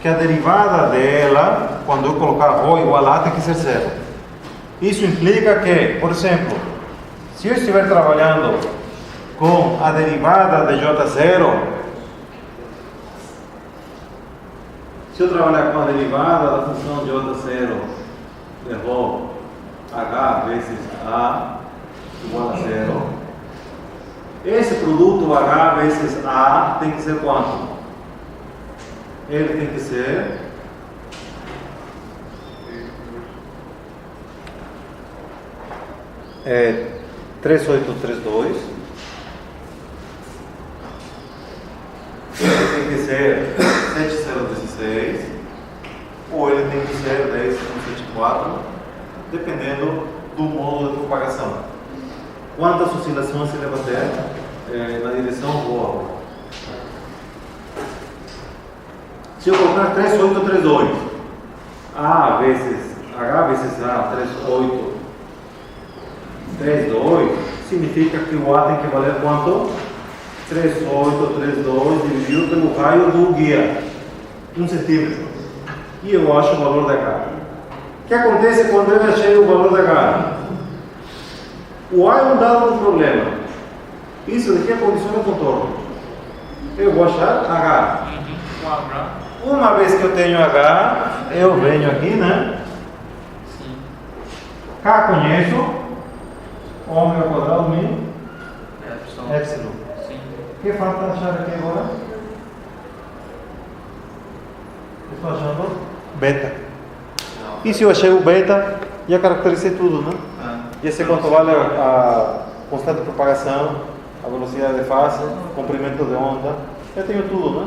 que a derivada dela, quando eu colocar ρ igual a tem que ser zero. Isso implica que, por exemplo, se eu estiver trabalhando com a derivada de J0, se eu trabalhar com a derivada da função de J0 de ρ h vezes a igual a 0, esse produto h vezes a tem que ser quanto? Ele tem que ser é 3832. Ele tem que ser 7016 ou ele tem que ser 10,74, dependendo do modo de propagação. Quantas oscilações ele vai ter na direção boa? Se eu colocar 3832, A vezes H vezes A, 3832, significa que o A tem que valer quanto? 3832 dividido pelo raio do guia, 1 centímetro. E eu acho o valor da H. O que acontece quando eu achei o valor da H? O A é um dado do problema. Isso daqui é a condição do contorno. Eu vou achar H. Uma vez que eu tenho H, eu venho aqui, né? K conheço. Ômega quadrado min epsilon. O que falta achar aqui agora? Eu estou achando beta. E se eu achei o beta, já caracterizei tudo, né? Já sei quanto vale a constante de propagação, a velocidade de fase, comprimento de onda. Já tenho tudo, né?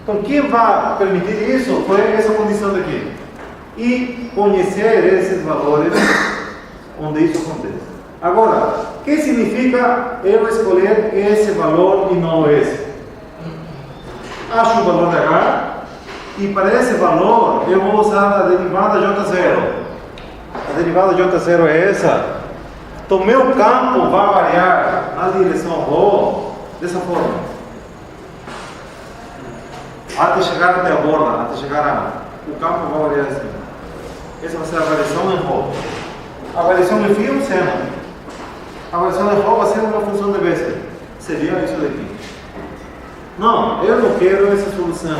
Então, quem vai permitir isso foi essa condição daqui. E conhecer esses valores onde isso acontece. Agora, o que significa eu escolher esse valor e não esse? Acho o valor de H E para esse valor, eu vou usar a derivada J0. A derivada J0 é essa. Então, meu campo vai variar na direção ρ dessa forma. Até chegar até a borda, até chegar a... O campo vai variar assim. Essa vai ser a variação em ρ. A variação em φ é um seno. A variação em ρ vai ser uma função de Bessel. Seria isso daqui. Não, eu não quero essa solução.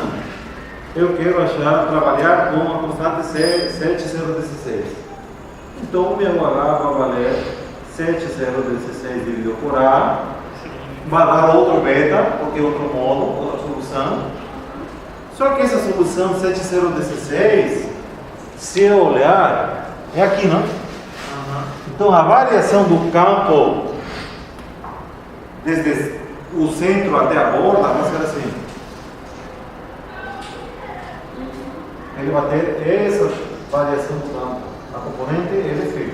Eu quero trabalhar com a constante 7,016. Então, meu H vai valer 7,016 dividido por A. Vai dar outro beta, porque é outro modo, outra solução. Só que essa solução 7,016, se eu olhar, é aqui, não? Então, a variação do campo desde o centro até a borda vai ser assim. Ele vai ter essa variação do campo. A componente é φ,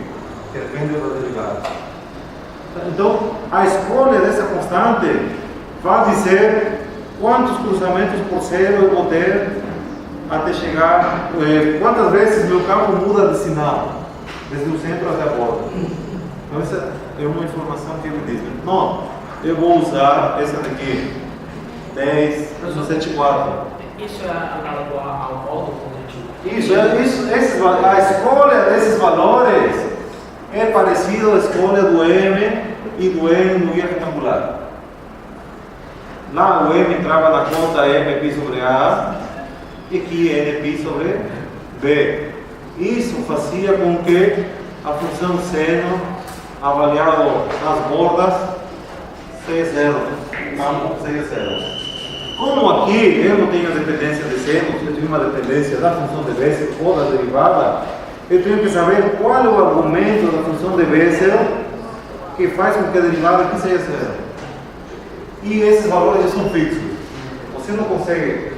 que depende da derivada. Então, a escolha dessa constante vai dizer quantos cruzamentos por zero eu vou ter até chegar, quantas vezes meu campo muda de sinal, desde o centro até a borda. Então, essa é uma informação que ele diz. Não, eu vou usar essa daqui, 10, 74. Isso é análogo ao modo cognitivo? A escolha desses valores é parecido à escolha do M e do N no guia retangular. Lá o M entrava na conta M π sobre A e aqui N π sobre B. Isso fazia com que a função seno avaliado nas bordas C0, campo C0. Como aqui eu não tenho a dependência de senos, eu tenho uma dependência da função de Bessel ou da derivada, eu tenho que saber qual é o argumento da função de Bessel que faz com que a derivada aqui seja zero. E esses valores já são fixos. Você não consegue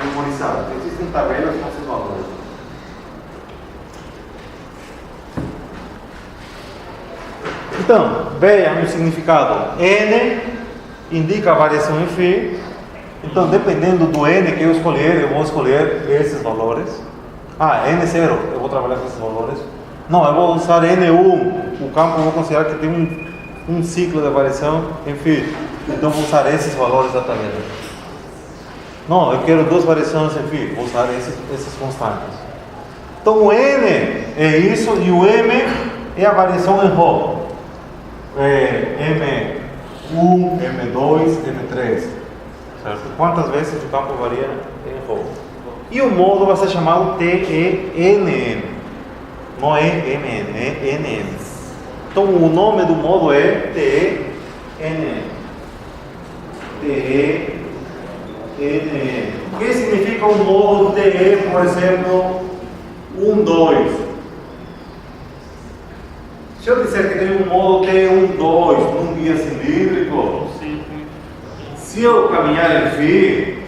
memorizar. Existem tabelas com esses valores. Então, veja o significado. N indica a variação em φ. Então, dependendo do N que eu escolher, eu vou escolher esses valores. N0, eu vou trabalhar com esses valores. Não, eu vou usar N1. O campo eu vou considerar que tem um ciclo de variação em φ. Então, vou usar esses valores da tabela. Não, eu quero duas variações em φ. Vou usar esses constantes. Então, o N é isso e o M é a variação em ρ. M1, M2, M3. Certo? Quantas vezes o campo varia em ρ. E o modo vai ser chamado TENN. Não é MN, é NN. Então o nome do modo é TENN. TENN. O que significa um modo TE, por exemplo, 1, 2? Se eu disser que tem um modo T1, 2 num guia cilíndrico, se eu caminhar em φ,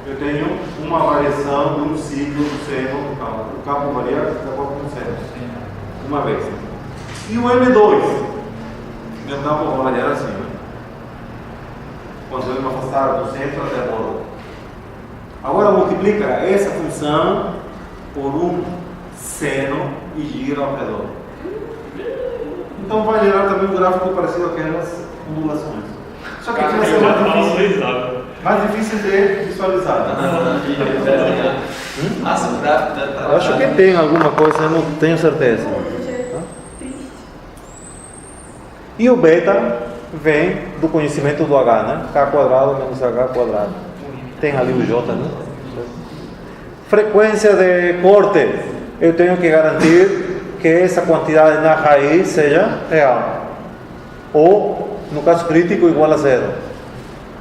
eu tenho uma variação de um ciclo do seno do campo. O campo varia de acordo com o seno. Uma vez. E o M2? Meu campo vai variar assim. Quando eu me afastar do centro até a borda. Agora multiplica essa função por um seno e gira ao redor. Então vai gerar também um gráfico parecido com aquelas ondulações. Só que aqui vai ser mais difícil de visualizar. Eu acho que tem alguma coisa, eu não tenho certeza. E o beta vem do conhecimento do H, né? K quadrado menos H quadrado. Tem ali o J, né? Frequência de corte. Eu tenho que garantir que essa quantidade na raiz seja real. Ou, no caso crítico, igual a zero.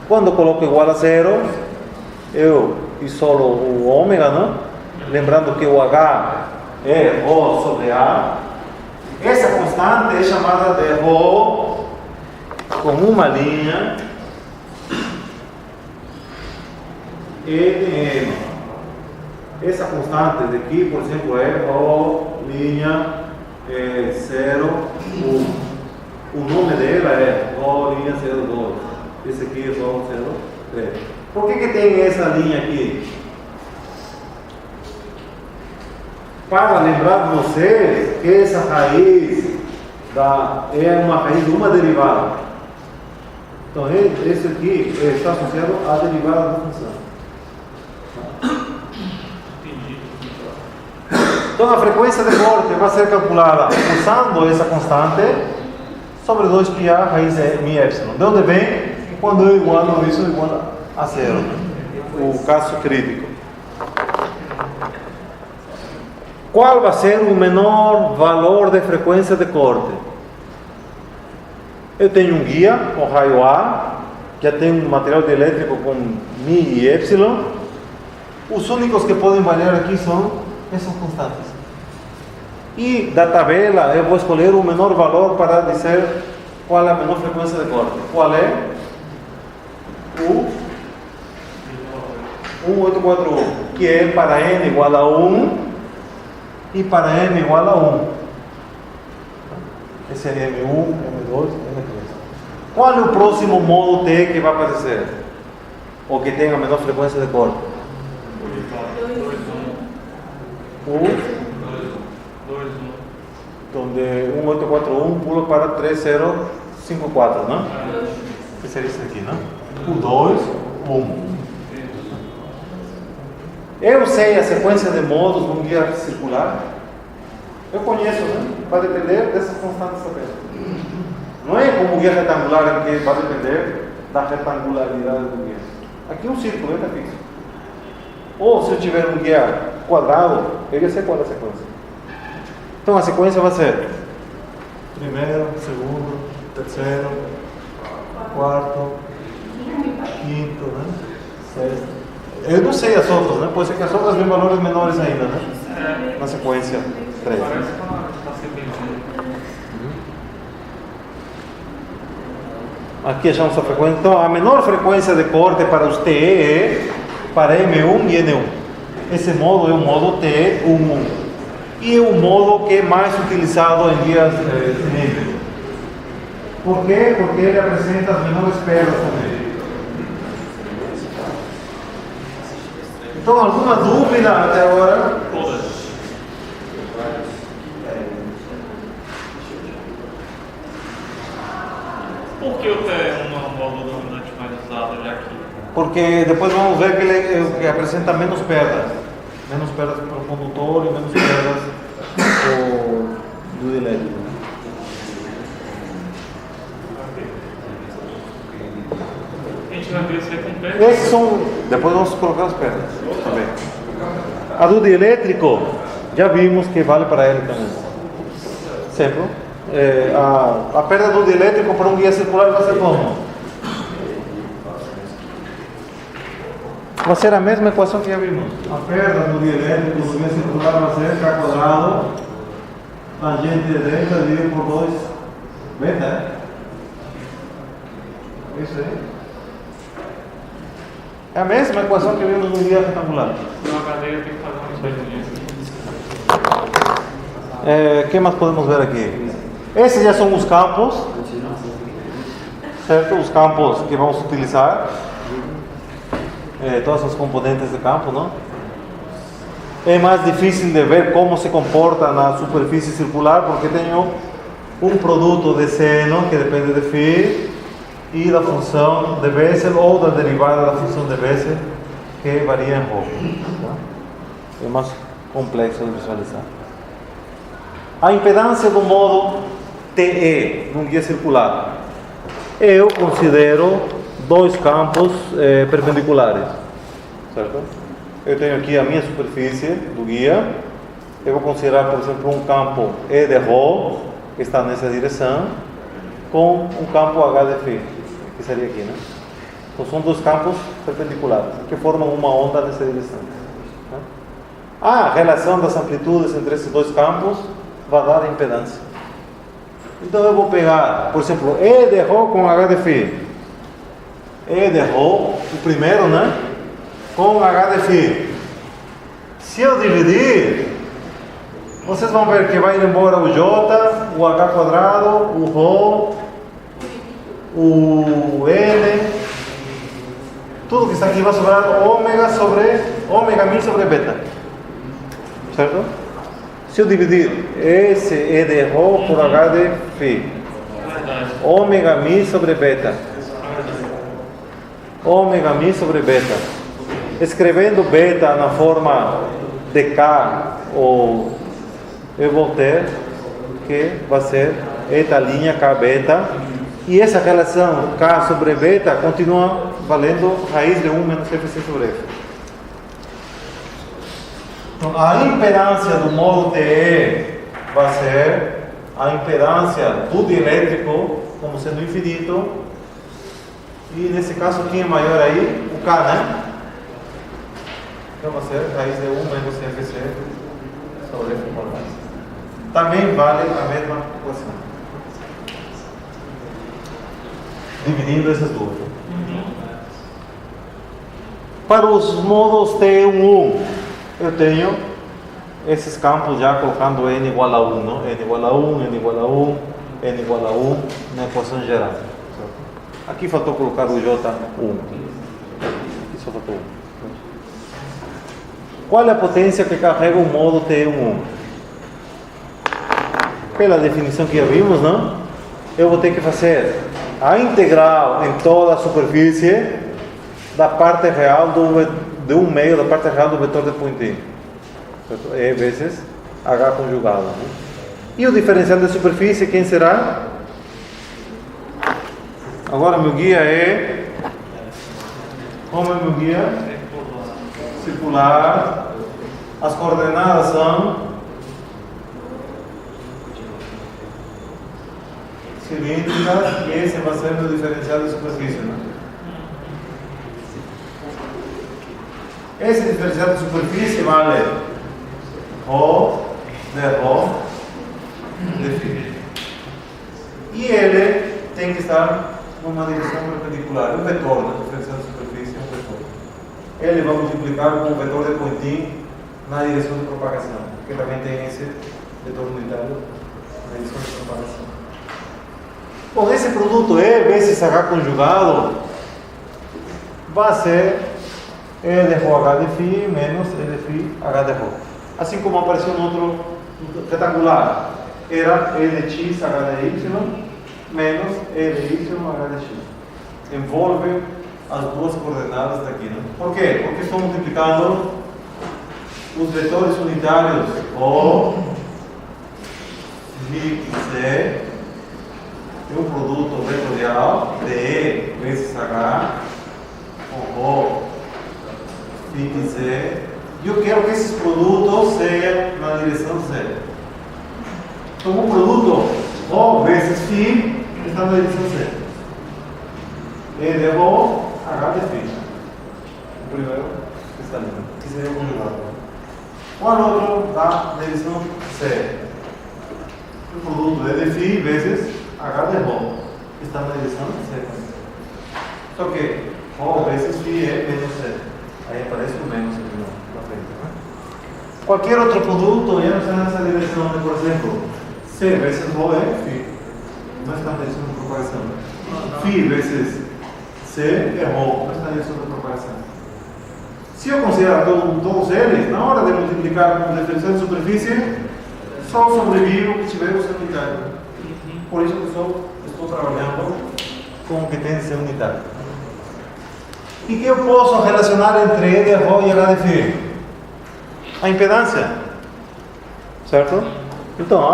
Quando eu coloco igual a zero, eu isolo o ômega, não? Lembrando que o H é ρ sobre A. Essa constante é chamada de ρ com uma linha NN. Essa constante daqui, por exemplo, é ρ linha 0, 1. O nome dela é ρ linha 02. Esse aqui é ρ 03. Por que tem essa linha aqui? para lembrar vocês que essa raiz é uma raiz de uma derivada. Então, esse aqui está associado à derivada da função. Então, a frequência de corte vai ser calculada usando essa constante sobre 2πa raiz mi epsilon. De onde vem? Quando eu igualo isso igual a zero. O caso crítico. Qual vai ser o menor valor de frequência de corte? Eu tenho um guia com raio A, já tenho um material dielétrico com mi e epsilon. Os únicos que podem variar aqui são essas constantes. E da tabela eu vou escolher o menor valor para dizer qual é a menor frequência de corte. Qual é? O 1841, que é para n igual a 1 e para m igual a 1. Esse é M1, M2, M3. Qual é o próximo modo T que vai aparecer? Ou que tem a menor frequência de corte? Então de 1841 pula para 3054, não? Que seria isso aqui, não? O 2, 1. Eu sei a sequência de modos de um guia circular. Eu conheço, né? Vai depender dessas constantes também. Não é como o guia retangular em que vai depender da retangularidade do guia. Aqui é um círculo, ele é fixo. Ou se eu tiver um guia quadrado, eu já sei qual é a sequência. Então a sequência vai ser primeiro, segundo, terceiro, quarto, quinto, né? Sexto. Eu não sei as outras, né? Pode ser que as outras tenham valores menores ainda, né? Na sequência 3. Aqui achamos a frequência. Então, a menor frequência de corte para os TE é para M1 e N1. Esse modo é o modo T11. E é o modo que é mais utilizado em guias cinéticos. Por quê? Porque ele apresenta as menores perdas também. Então, alguma dúvida até agora? Todas. Por que o T1 não é um modo dominante mais usado já aqui? Porque depois vamos ver que ele apresenta menos perdas. Menos perdas para o condutor e menos perdas do elétrico. A gente vai ver isso aí com T. Esses são. Depois vamos colocar as perdas também. A do dielétrico, já vimos que vale para ele também. Sempre. A perda do dielétrico para um guia circular vai ser como? Vai ser a mesma equação que já vimos. A perda do dielétrico do guia circular vai ser K quadrado tangente de delta dividido por 2 beta. Isso aí. É a mesma equação que vimos no guia retangular. Na cadeia tem que fazer uma experiência. O que mais podemos ver aqui? Esses já são os campos, certo? Os campos que vamos utilizar, todas as componentes de campo, não? É mais difícil de ver como se comporta na superfície circular, porque tenho um produto de seno que depende de φ e da função de Bessel ou da derivada da função de Bessel que varia em ρ. É mais complexo de visualizar. A impedância do modo TE num guia circular. Eu considero dois campos perpendiculares, certo? Eu tenho aqui a minha superfície do guia. Eu vou considerar, por exemplo, um campo E de ρ, que está nessa direção, com um campo H de φ, que seria aqui, né? Então são dois campos perpendiculares que formam uma onda nessa direção. Né? A relação das amplitudes entre esses dois campos vai dar a impedância. Então eu vou pegar, por exemplo, E de ρ com H de φ. E de ρ, o primeiro, né? Com H de φ. Se eu dividir, vocês vão ver que vai ir embora o J, o H quadrado, o ρ, o N, tudo que está aqui vai sobrar ômega mi sobre beta, certo? Se eu dividir esse E de Rho por H de Φ, ômega mi sobre beta. Ômega mi sobre beta. Escrevendo beta na forma de K, ou eu vou ter que vai ser eta linha K beta. E essa relação K sobre beta continua valendo raiz de 1 menos FC sobre F. Então, a impedância do modo TE vai ser a impedância do dielétrico como sendo infinito. E nesse caso, quem é maior aí? O K, né? Então vai ser raiz de 1 menos FC sobre F por mais. Também vale a mesma equação. Dividindo essas duas. Para os modos T1, eu tenho esses campos já colocando n igual a 1, não? N igual a 1, n igual a 1, n igual a 1 na equação geral. Aqui faltou colocar o J1. Aqui só faltou 1. Qual é a potência que carrega o modo T1? Pela definição que já vimos, não? Eu vou ter que fazer a integral em toda a superfície da parte real de 1 meio da parte real do vetor de Poynting. E vezes H conjugado. Né? E o diferencial da superfície, quem será? Agora meu guia é... Como é meu guia? Circular. As coordenadas são cilíndricas e esse vai ser o diferencial da superfície. Né? Esse diferencial da superfície vale Rho de Rho de Φ. E ele tem que estar numa direção perpendicular. O vetor da diferencial da superfície é um vetor. Ele vai multiplicar com o vetor de Poynting na direção de propagação, porque também tem esse vetor unitário na direção de propagação. Bom, esse produto E vezes H conjugado vai ser E de Rho H de Φ menos E de Φ H de Rho. Assim como apareceu no outro retangular, era E de X H de Y menos E de Y H de X. Envolve as duas coordenadas daqui, não? Por quê? Porque estou multiplicando os vetores unitários O, V e Z e o produto vetorial de E vezes H com Rho, V e Z. E eu quero que esses produtos sejam na direção Z. Então o produto Rho vezes Φ está na direção Z. E de Rho, H de Φ. O primeiro está ali, que seria o conjugado. O outro da direção C. O produto E de Φ vezes H de Rho está na direção C. Só que Rho vezes Φ é menos C. Aí aparece o menos aqui na frente. Né? Qualquer outro produto já não está nessa direção. Por exemplo, C vezes Rho é Φ. Não está na direção de propagação. Φ vezes C é Rho. Não está na direção de propagação. Se eu considerar todos eles, na hora de multiplicar com o diferencial de superfície, só sobrevive o que tiver o seu unitário. Por isso que estou trabalhando com o que tem de ser unitário. E que eu posso relacionar entre E de Rho e H de Φ? A impedância. Certo? Então,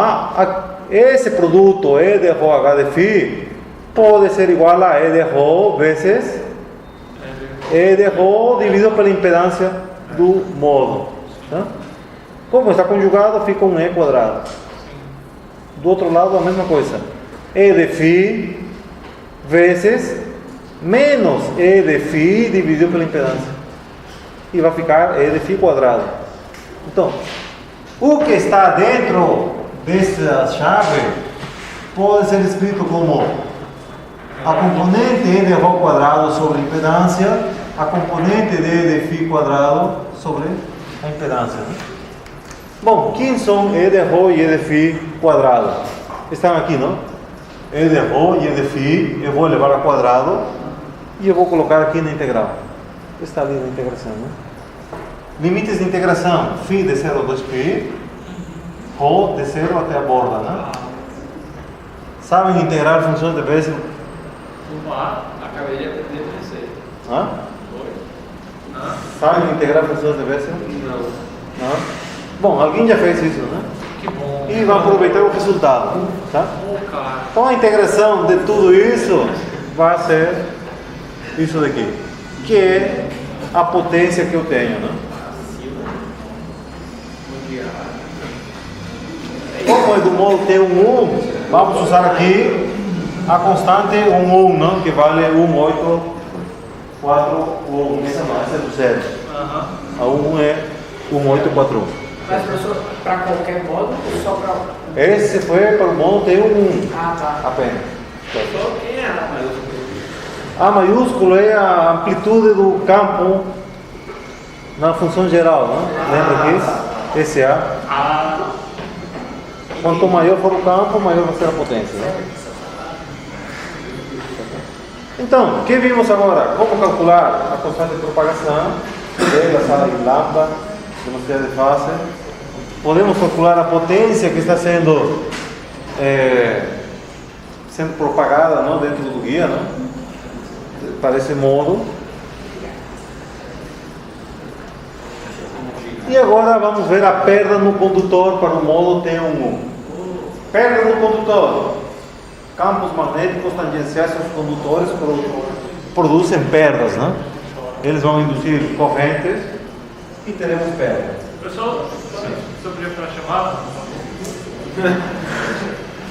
esse produto E de Rho H de Φ pode ser igual a E de Rho vezes E de Rho dividido pela impedância do modo. Tá? Como está conjugado, fica um E quadrado. Do outro lado, a mesma coisa. E de Φ vezes menos E de Φ dividido pela impedância. E vai ficar E de Φ quadrado. Então, o que está dentro dessa chave pode ser escrito como a componente E de Rho quadrado sobre a impedância, a componente de E de Φ quadrado sobre a impedância. Bom, quem são E de Rho e E de Φ quadrado? Estão aqui, não? E de Rho e E de Φ, eu vou levar ao quadrado e eu vou colocar aqui na integral. Está ali na integração, não? Limites de integração: φ de 0 a 2π Rho de 0 até a borda, né? Sabem integrar funções de Bessel? Acabei de aprender com você. Hã? Foi? Sabem integrar funções de Bessel? Não. Não? Bom, alguém já fez isso, né? Que bom. E vai aproveitar o resultado, tá? Cara. Então a integração de tudo isso vai ser isso daqui, que é a potência que eu tenho, né? Como é do modo T11, vamos usar aqui a constante 1,1, né? Que vale 1,841. Essa não, essa é do zero. A 1 é 1,841. Mas, professor, para qualquer modo ou só para. Esse foi para o modo T11 Ah, tá. apenas. Professor, quem é a maiúsculo? A maiúsculo é a amplitude do campo na função geral, né? Lembra que esse A. Quanto maior for o campo, maior vai ser a potência, né? Então, o que vimos agora? Como calcular a constante de propagação, delta, sala e lambda, velocidade de fase. Podemos calcular a potência que está sendo propagada, não, dentro do guia, não? Para esse modo. E agora vamos ver a perda no condutor para o modo T11. Perda no condutor. Campos magnéticos tangenciais aos condutores produzem perdas, né? Eles vão induzir correntes e teremos perdas. Pessoal, sobre a chamada?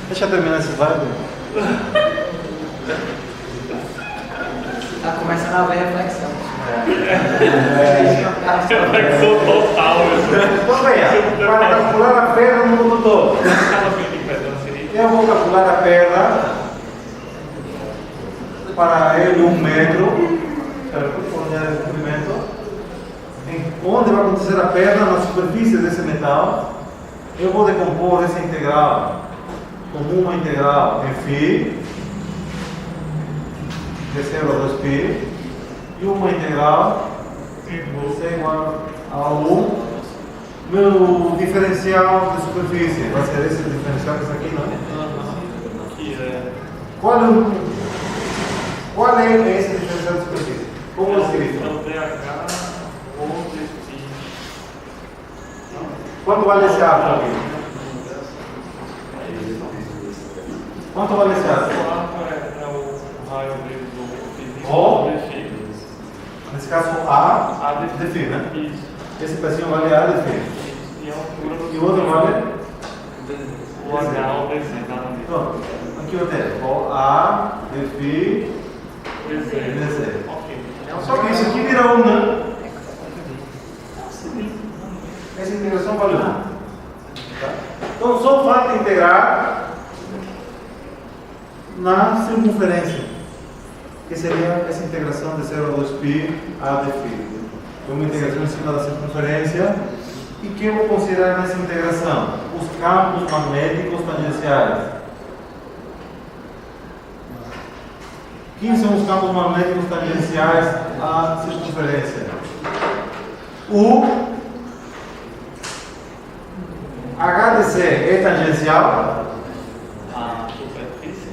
Deixa eu terminar esse slide. Está começando a haver reflexão. Reflexão total. Então venha, para calcular a perda no condutor. Eu vou calcular a perda para ele 1 metro, certo? Por unidade de comprimento. Onde vai acontecer a perda na superfície desse metal, eu vou decompor essa integral como uma integral em φ de 0 a 2π e uma integral C igual a 1. Meu diferencial de superfície vai ser esse diferencial que está aqui, não? Qual é esse diferencial de superfície? Como é escrito? Quanto vale esse átomo aqui? Quanto vale esse átomo? Rho, nesse caso A de φ, né? Esse pedacinho vale A de φ. E o outro vale? O H, o BC, Pronto, aqui eu tenho Rho A de φ DC. Só que isso aqui vira 1, né? Essa integração vale 1. Tá? Então só o fato de integrar na circunferência, que seria essa integração de 0 a 2π a de φ. Uma integração em cima da circunferência. E que eu vou considerar nessa integração? Os campos magnéticos tangenciais. Quem são os campos magnéticos tangenciais à circunferência? O HDC é tangencial? a superfície?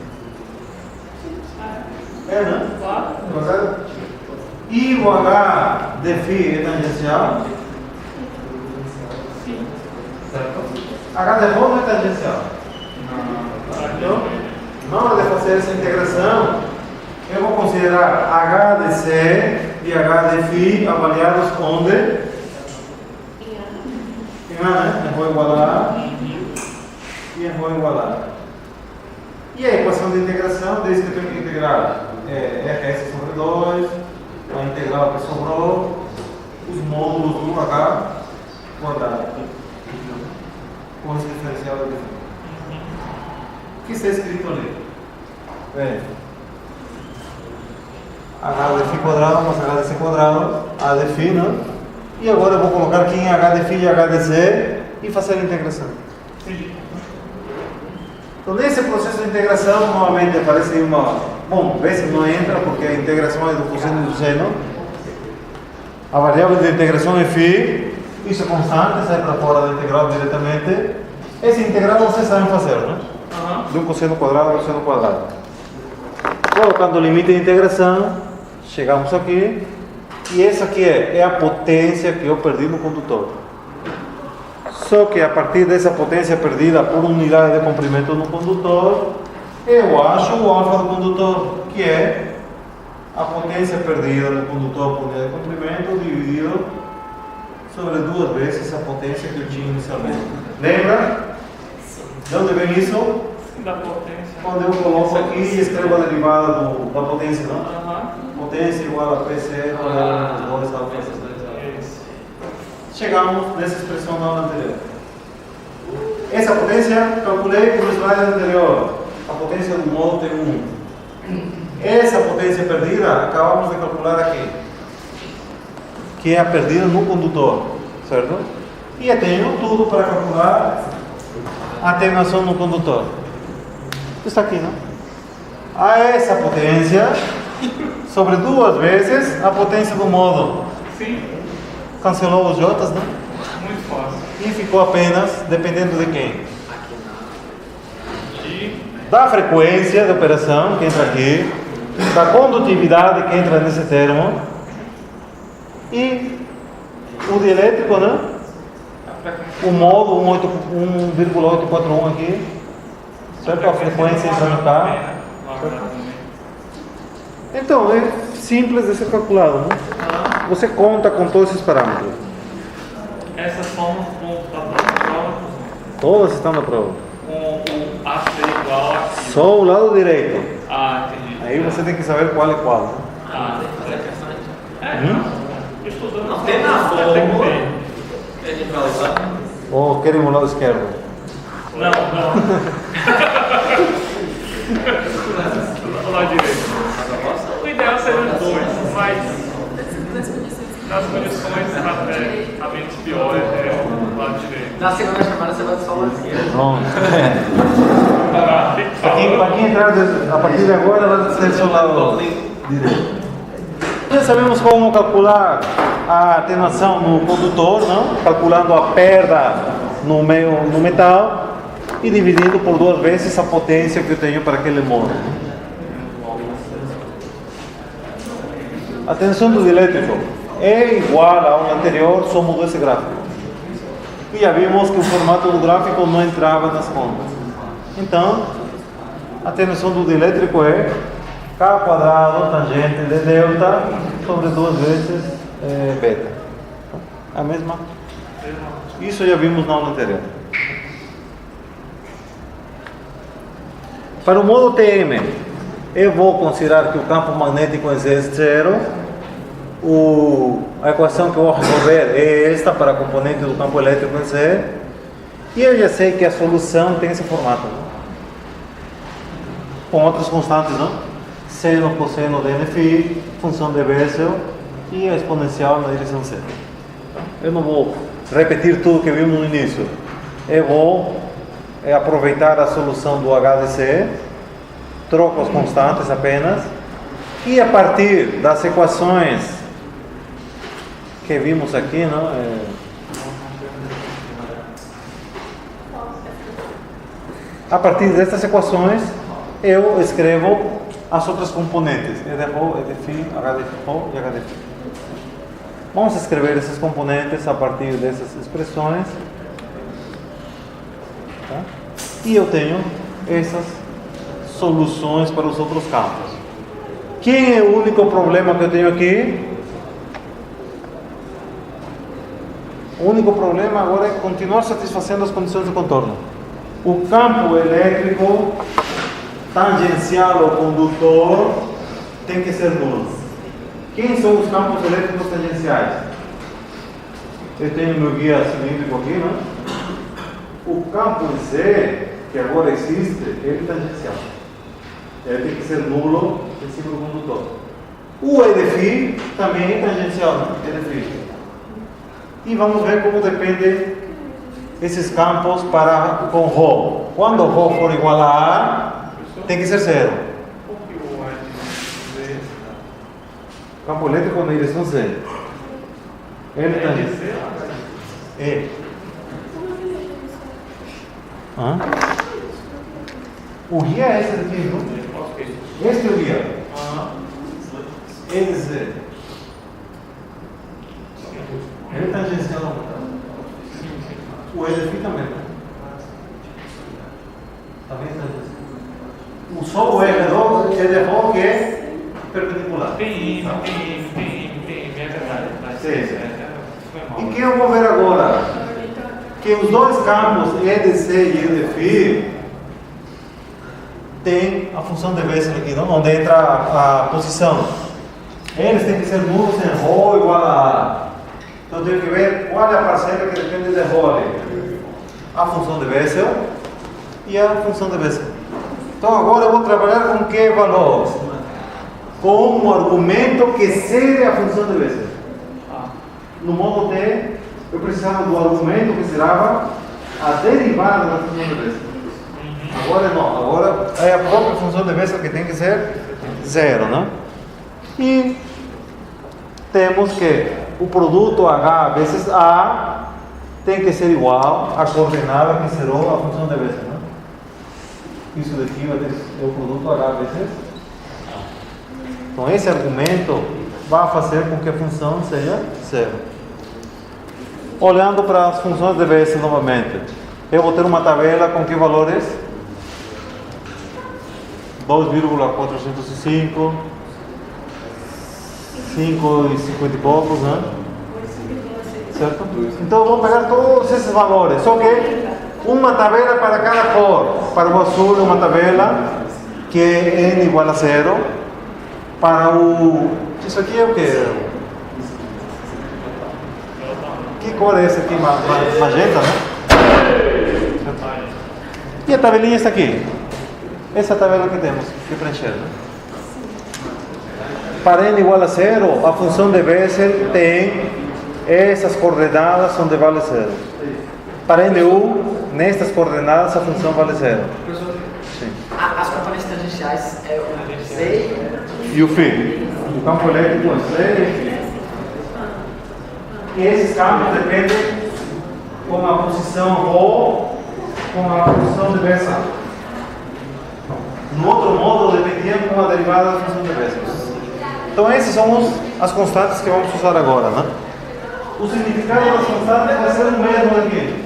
É, né? Claro. E o H de φ é tangencial? Sim. Certo? H de Rho não é tangencial. Então, na hora de fazer essa integração, eu vou considerar H de C e H de φ avaliados onde? Em A, né? Em Rho igual a A e em Rho igual a A. E a equação de integração, desde que eu tenho que integrar RS sobre 2, a integral que sobrou, os módulos do H quadrado, com esse diferencial da definição. O que está escrito ali? Bem, H de φ quadrado mais H de C quadrado, A de φ, né? E agora eu vou colocar aqui em H de φ e H de C e fazer a integração. Então, nesse processo de integração, normalmente aparece uma. Bom, vezes não entra porque a integração é do cosseno e do seno. A variável de integração é φ, isso é constante, sai para fora da integral diretamente. Esse integral vocês sabem fazer, né? Aham. De um cosseno quadrado a cosseno quadrado. Colocando o limite de integração, chegamos aqui. E essa aqui é a potência que eu perdi no condutor. Só que a partir dessa potência perdida por unidade de comprimento no condutor, eu acho o alfa do condutor, que é a potência perdida no condutor por unidade de comprimento dividido sobre 2 vezes a potência que eu tinha inicialmente. Lembra? De onde vem isso? Da potência. Quando eu coloco aqui e escrevo a derivada da potência, não? Aham. Potência igual a PC, menos 2 alfa. Isso. Chegamos nessa expressão na aula anterior. Essa potência, calculei no slide anterior. A potência do modo T1. Essa potência perdida, acabamos de calcular aqui. Que é a perdida no condutor. Certo? E eu tenho tudo para calcular a atenuação no condutor. Está aqui, não? A essa potência sobre 2 vezes a potência do modo. Sim. Cancelou os J's, né? Muito fácil. E ficou apenas, dependendo de quem? De Da frequência de operação, que entra aqui, da condutividade, que entra nesse termo, e o dielétrico, né? O modo 1,841 aqui, certo? A frequência entra no carro. Então, é simples de ser calculado, né? Você conta com todos esses parâmetros. essas formas da prova, Todas estão na prova. com o AC igual aqui. Só o lado direito. Ah, entendi. Aí você tem que saber qual é qual, né? Ah, estudando. Não tem na Tem que fórmula. ter. A gente vai usar. Ou querem o lado esquerdo? Não, não. O lado direito. O ideal seria os dois, mas nas condições até a menos pior é o lado direito. Na segunda chamada você vai usar o lado esquerdo. Pronto. Para Para quem entrar a partir de agora, vai ser seu lado direito. Já sabemos como calcular a atenuação no condutor, não? Calculando a perda no metal e dividindo por 2 vezes a potência que eu tenho para aquele modo. A tensão do dielétrico é igual ao anterior, só mudou esse gráfico. E já vimos que o formato do gráfico não entrava nas contas. Então, a tensão do dielétrico é K quadrado tangente de delta sobre 2 vezes beta. A mesma. Isso já vimos na aula anterior. Para o modo TM, eu vou considerar que o campo magnético é zero. A equação que eu vou resolver é esta para a componente do campo elétrico em Z. E eu já sei que a solução tem esse formato, né? Com outras constantes, não? Seno, cosseno de Nφ, função de Bessel e a exponencial na direção Z. Eu não vou repetir tudo que vimos no início. Eu vou aproveitar a solução do HDC, troco as constantes apenas, e a partir das equações que vimos aqui, não? A partir destas equações, eu escrevo as outras componentes, EdRho, EdΦ, HdFo e HdΦ. Vamos escrever essas componentes a partir dessas expressões. Tá? E eu tenho essas soluções para os outros campos. Quem é o único problema que eu tenho aqui? O único problema agora é continuar satisfazendo as condições de contorno. O campo elétrico tangencial ao condutor tem que ser nulo. Quem são os campos elétricos tangenciais? Eu tenho meu guia cilíndrico aqui, não? O campo Z, que agora existe, ele é tangencial. Ele tem que ser nulo em cima do condutor. O EdΦ também é tangencial, não? EdΦ. E vamos ver como depende esses campos com Rho. Quando Rho for igual a A, tem que ser zero. Por que o A de Z? Campo elétrico na direção Z. Ele É de tangencial. Z? É. Hã? O guia é esse daqui, não? Este é o guia. EDC. Ele tangencial. O EDF também. Também tangencial. Só o E redondo é de rol que é perpendicular. Tem, é verdade. Sim. E que eu vou ver agora? Que os dois campos EDC e EDF têm a função de Bessel aqui, não? Onde entra a posição. Eles têm que ser nulos em rho igual a A. Então eu tenho que ver qual é a parcela que depende de rho ali. A função de Bessel e a função de Bessel. Então agora eu vou trabalhar com que valor? Com um argumento que seja a função de Bessel. No modo T, eu precisava do argumento que será a derivada da função de Bessel. Agora não, agora é a própria função de Bessel que tem que ser zero, né? E temos que o produto H vezes A tem que ser igual à coordenada que será a função de Bessel, né? Isso daqui vai ter o produto H vezes A. Então esse argumento vai fazer com que a função seja zero. Olhando para as funções de Bessel novamente, eu vou ter uma tabela com que valores? 2,405, 5,50 e poucos, né? Certo? Então vamos pegar todos esses valores, só que uma tabela para cada cor. Para o azul uma tabela que é n igual a 0. Para o... Isso aqui é o que? Que cor é essa aqui? Magenta, né? E a tabelinha está aqui. Essa tabela que temos que preencher, né? Para n igual a 0, a função de Bessel tem essas coordenadas onde vale 0. Para n1, nestas coordenadas a função vale 0. Sim. As componentes tangenciais é o C E o φ. O campo elétrico é C e φ. E esses campos dependem com a posição ρ, com a posição de Bessel. No outro modo, dependiam com a derivada da função de Bessel. Então, essas são as constantes que vamos usar agora, né? O significado das constantes vai ser o mesmo aqui.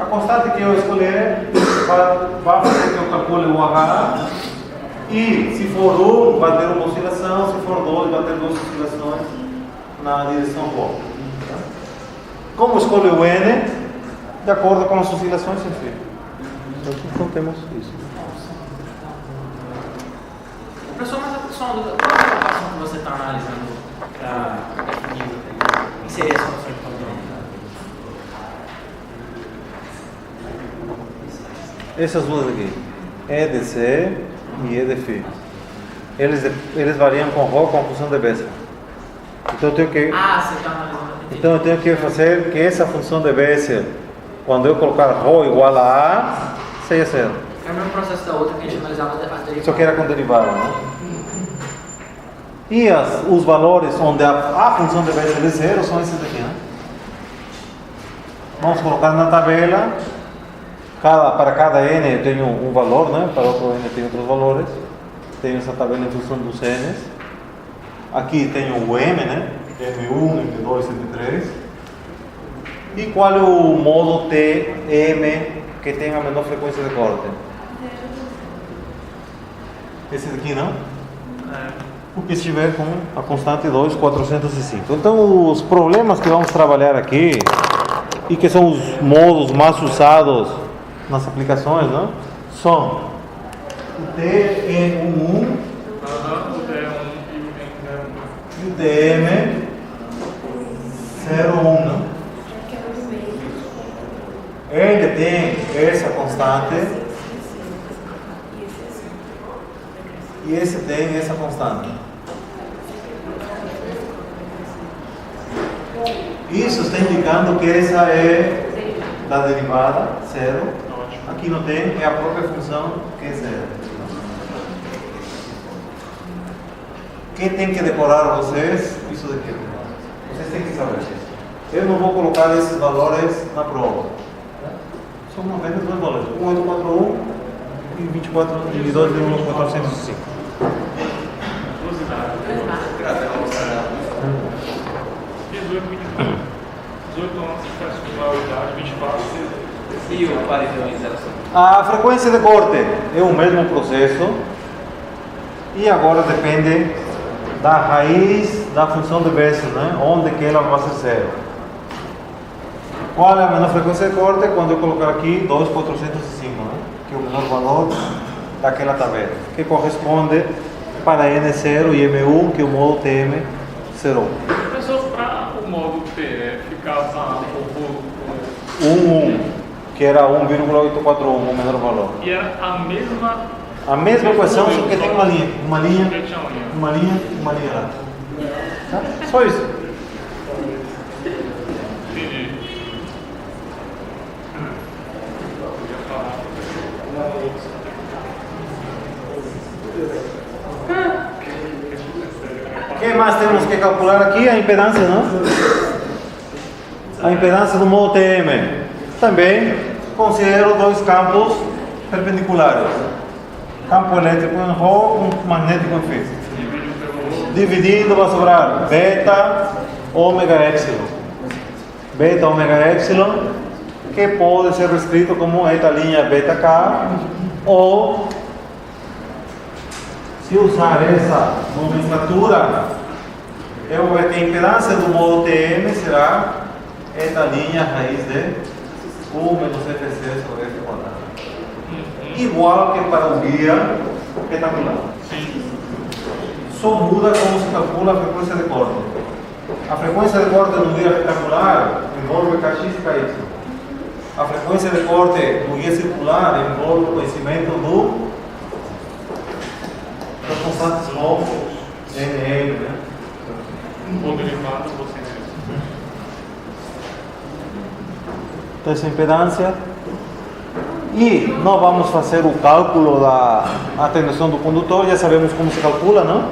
A constante que eu escolher vai fazer que eu calcule o H. E se for 1, vai ter uma oscilação. Se for 2, vai ter duas oscilações na direção ρ. Como escolhe o N? De acordo com as oscilações sem fim. Então temos isso. Professor, mas só uma dúvida, qual é a equação que você está analisando para definir, inserir essa função de padrão? Essas duas aqui, E de C e E de φ. Eles variam com ρ com a função de Bessel. Então eu tenho que... Você está analisando. Então eu tenho que fazer que essa função de Bessel, quando eu colocar ρ igual a A, seja 0. É o mesmo processo da outra que a gente analisava as derivadas. Só que era com derivada, né? E os valores onde a função de Bessel é 0 são esses aqui, né? Vamos colocar na tabela. Para cada n eu tenho um valor, né? Para outro n eu tenho outros valores. Tenho essa tabela em função dos n's. Aqui tenho o m, né? M1, M2, M3. E qual é o modo T, M, que tem a menor frequência de corte? Esse daqui não? Porque estiver com a constante 2,405. Então os problemas que vamos trabalhar aqui, e que são os modos mais usados nas aplicações, não? São o TE11 e o TM01, não? Ele tem essa constante e esse tem essa constante. Isso está indicando que essa é da derivada, 0. Aqui não tem, é a própria função que é 0. Quem tem que decorar vocês? Isso daqui. Vocês têm que saber isso. Eu não vou colocar esses valores na prova. São $92. 1841 e 22.405. 12 dados. 18, 24. 18 anos de personalidade, 24. E o padrões era só. A frequência de corte é o mesmo processo e agora depende da raiz da função de Bessel, né? Onde que ela vai ser zero. Qual é a menor frequência de corte? Quando eu colocar aqui 2.405, né? Que é o menor valor daquela tabela, que corresponde para N0 e M1, que é o modo TM01. Professor, para o modo TE ficava o 1, que era 1,841, o menor valor. e era a mesma equação, só que tem uma linha que tinha linha. uma linha lá. Tá? Só isso. Entendi. O que mais temos que calcular aqui? A impedância, não? A impedância do modo TM. Também considero dois campos perpendiculares. Campo elétrico em Rho, um magnético em φ. Dividindo vai sobrar beta ômega epsilon. Beta ômega epsilon, que pode ser escrito como eta linha beta K, ou se usar essa nomenclatura, eu vou ver que a impedância do modo TM será eta linha raiz de U menos FC sobre F quadrado. Igual que para o guia retagular. Só muda como se calcula a frequência de corte. A frequência de corte no guia retagular envolve Kx e Ky. A frequência de corte no guia circular envolve o conhecimento das constantes Rho, N, né? Quando ele fala, você Então essa impedância. E nós vamos fazer o cálculo da atenuação do condutor, já sabemos como se calcula, não?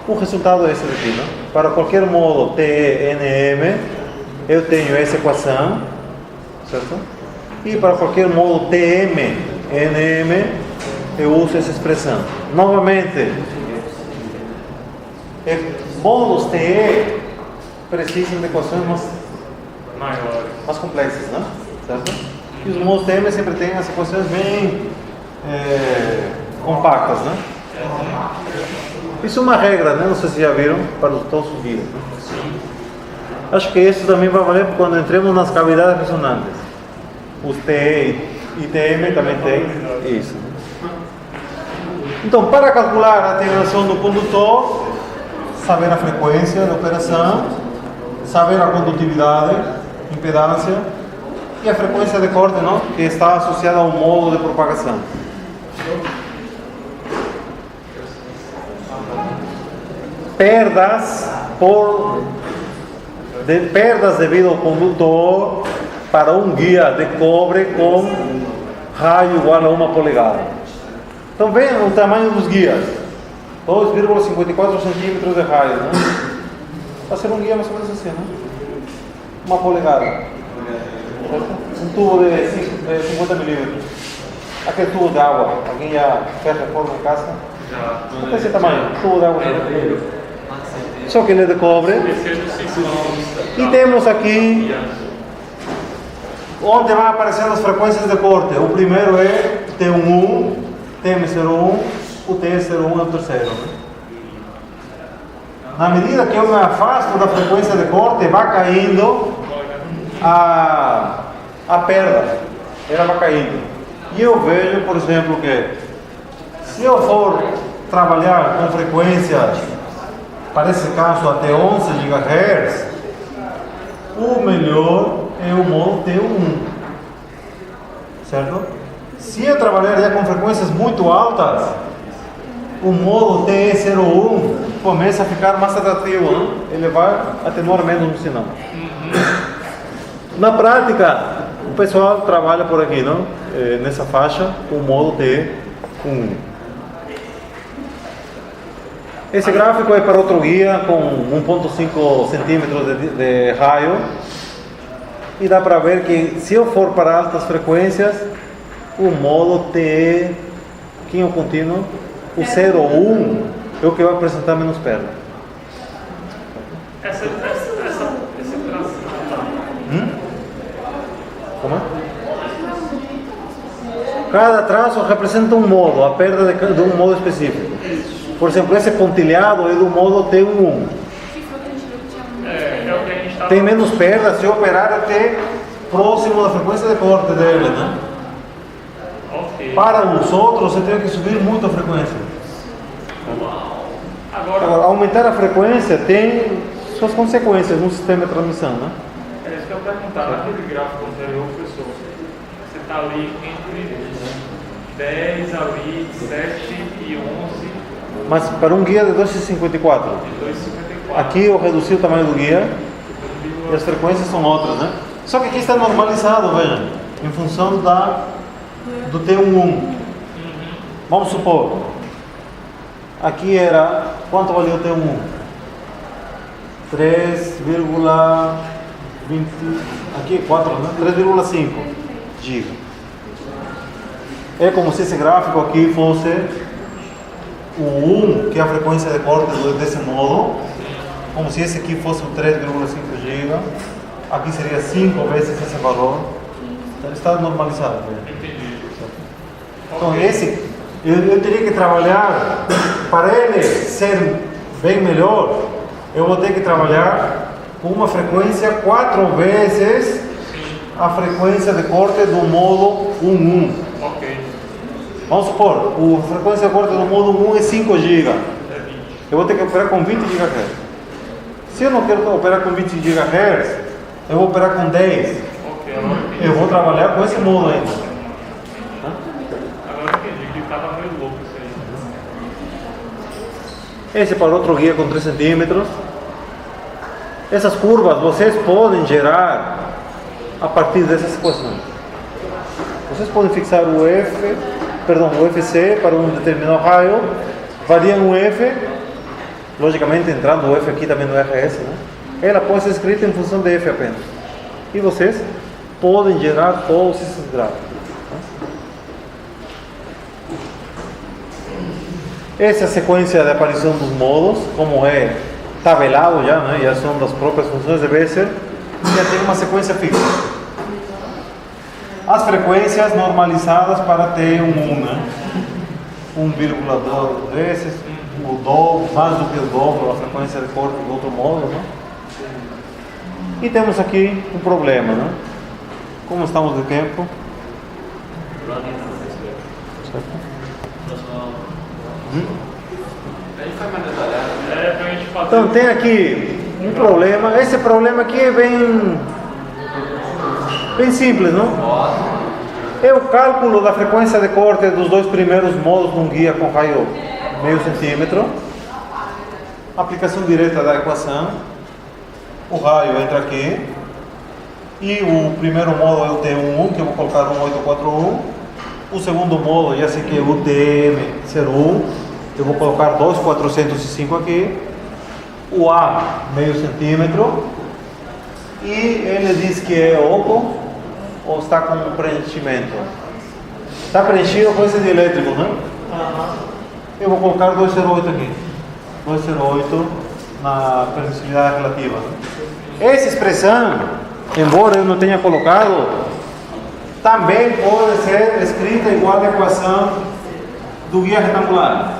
O resultado é esse daqui, não? Para qualquer modo TNM, eu tenho essa equação, certo? E para qualquer modo TMNM, eu uso essa expressão. Novamente, modos TE precisam de equações mais complexas, não? Certo? E os modos TM sempre têm as equações bem compactas, né? Isso é uma regra, né? Não sei se já viram, para todos os guias. Né? Acho que isso também vai valer quando entremos nas cavidades ressonantes. Os TE e TM também têm isso. Então, para calcular a atenuação do condutor, saber a frequência de operação, saber a condutividade, impedância e a frequência de corte, não? Que está associada ao modo de propagação. Perdas devido ao condutor para um guia de cobre com raio igual a 1 polegada. Então vejam o tamanho dos guias. 2,54 centímetros de raio, né? Vai ser um guia mais ou menos assim, né? 1 polegada. Um tubo de 50 milímetros. Aquele tubo de água. Alguém já fez reforma em casa? Já. Esse tamanho, tubo de água de 50 milímetros. Só que ele é de cobre. E temos aqui onde vai aparecer as frequências de corte. O primeiro é T11, TM01, o TE01 é o terceiro. Na medida que eu me afasto da frequência de corte, vai caindo a perda. Ela vai caindo. E eu vejo, por exemplo, que se eu for trabalhar com frequências, para esse caso até 11 GHz, o melhor é o modo T1, certo? Se eu trabalhar já com frequências muito altas, o modo TE01 começa a ficar mais atrativo, não? Ele vai atenuar menos no sinal. Na prática, o pessoal trabalha por aqui, não? Nessa faixa, o modo T1. Esse gráfico é para outro guia com 1,5 centímetros de raio. E dá para ver que se eu for para altas frequências, o modo TE, pouquinho contínuo, o 0 ou 1 é o que vai apresentar menos perda. Esse traço. Como é? Cada traço representa um modo, a perda de um modo específico. Por exemplo, esse pontilhado é do modo T11. É o que a gente está. Tem menos perda se operar até próximo da frequência de corte dele, né? Ok. Para os outros, você tem que subir muito a frequência. Agora, aumentar a frequência tem suas consequências no sistema de transmissão, né? É isso que eu ia perguntar. Naquele gráfico anterior, professor, você está ali entre 10 ali, 7 e 11 Mas para um guia de 2,54. e 2,54. Aqui eu reduzi o tamanho do guia e as frequências são outras, né? Só que aqui está normalizado, veja, em função do T11. Vamos supor, aqui era, quanto valia o T11? 3,20, aqui é 4, né? 3,5 GB. É como se esse gráfico aqui fosse o 1, que é a frequência de corte desse modo, como se esse aqui fosse o 3,5 GB, aqui seria 5 vezes esse valor, então ele está normalizado. Entendi. Então esse, eu teria que trabalhar, para ele ser bem melhor, eu vou ter que trabalhar com uma frequência 4 vezes a frequência de corte do modo 1.1. Ok. Vamos supor, a frequência de corte do modo 1 é 5 GB. É 20. Eu vou ter que operar com 20 GHz. Se eu não quero operar com 20 GHz, eu vou operar com 10. Ok, agora eu entendi. Eu vou trabalhar com esse modo ainda. Agora eu entendi que estava meio louco isso aí. Esse para outro guia com 3 centímetros. Essas curvas vocês podem gerar a partir dessas equações. Vocês podem fixar o FC para um determinado raio, variam o F, logicamente entrando o F aqui também no RS, né? Ela pode ser escrita em função de F apenas. E vocês podem gerar todos esses gráficos. Essa é a sequência de aparição dos modos, como é tabelado já, né? Já são das próprias funções de Bessel, já tem uma sequência fixa. As frequências normalizadas para ter um 1, né? 1,2 vezes, o dobro, mais do que o dobro, a frequência de corte do outro modo, né? E temos aqui um problema, né? Como estamos de tempo? A gente faz mais detalhado. É pra gente fazer. Então tem aqui um problema. Esse problema aqui é bem simples, não? É o cálculo da frequência de corte dos dois primeiros modos de um guia com raio meio centímetro. Aplicação direta da equação. O raio entra aqui. E o primeiro modo é o T11, que eu vou colocar 1841. O segundo modo, já sei que é o TM01. Eu vou colocar 2,405 aqui. O A, meio centímetro. E ele diz que é oco ou está com preenchimento. Está preenchido com esse de elétrico, né? Eu vou colocar 208 aqui. 208 na permissividade relativa. Essa expressão, embora eu não tenha colocado, também pode ser escrita igual à equação do guia retangular.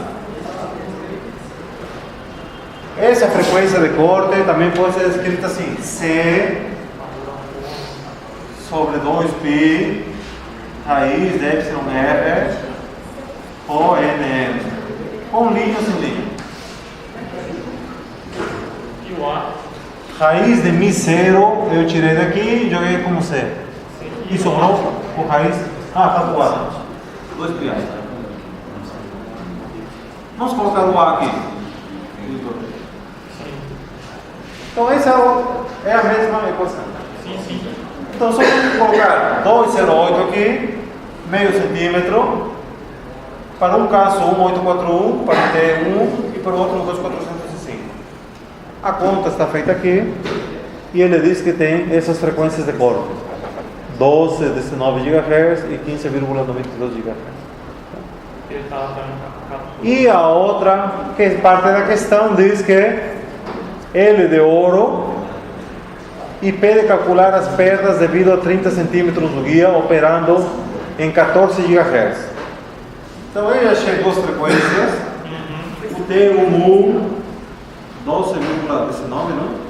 Essa frequência de corte também pode ser escrita assim: C sobre 2π raiz de εr o nm, com linha ou sem linha. E o A? Raiz de μ0 eu tirei daqui e joguei como C. E sobrou o raiz. Calculado. 2π. Vamos colocar o A aqui. Então essa é a mesma equação. Sim. Então só vamos colocar 208 aqui, meio centímetro, para um caso 1841, para T1 e para o outro 2405. A conta está feita aqui. e ele diz que tem essas frequências de corte: 12, 19 GHz e 15,92 GHz. Ele estava também capturando. E a outra, que é parte da questão, diz que ele de ouro e pede calcular as perdas devido a 30 centímetros do guia operando em 14 GHz. Então eu achei duas frequências, o T1U 12,19, não?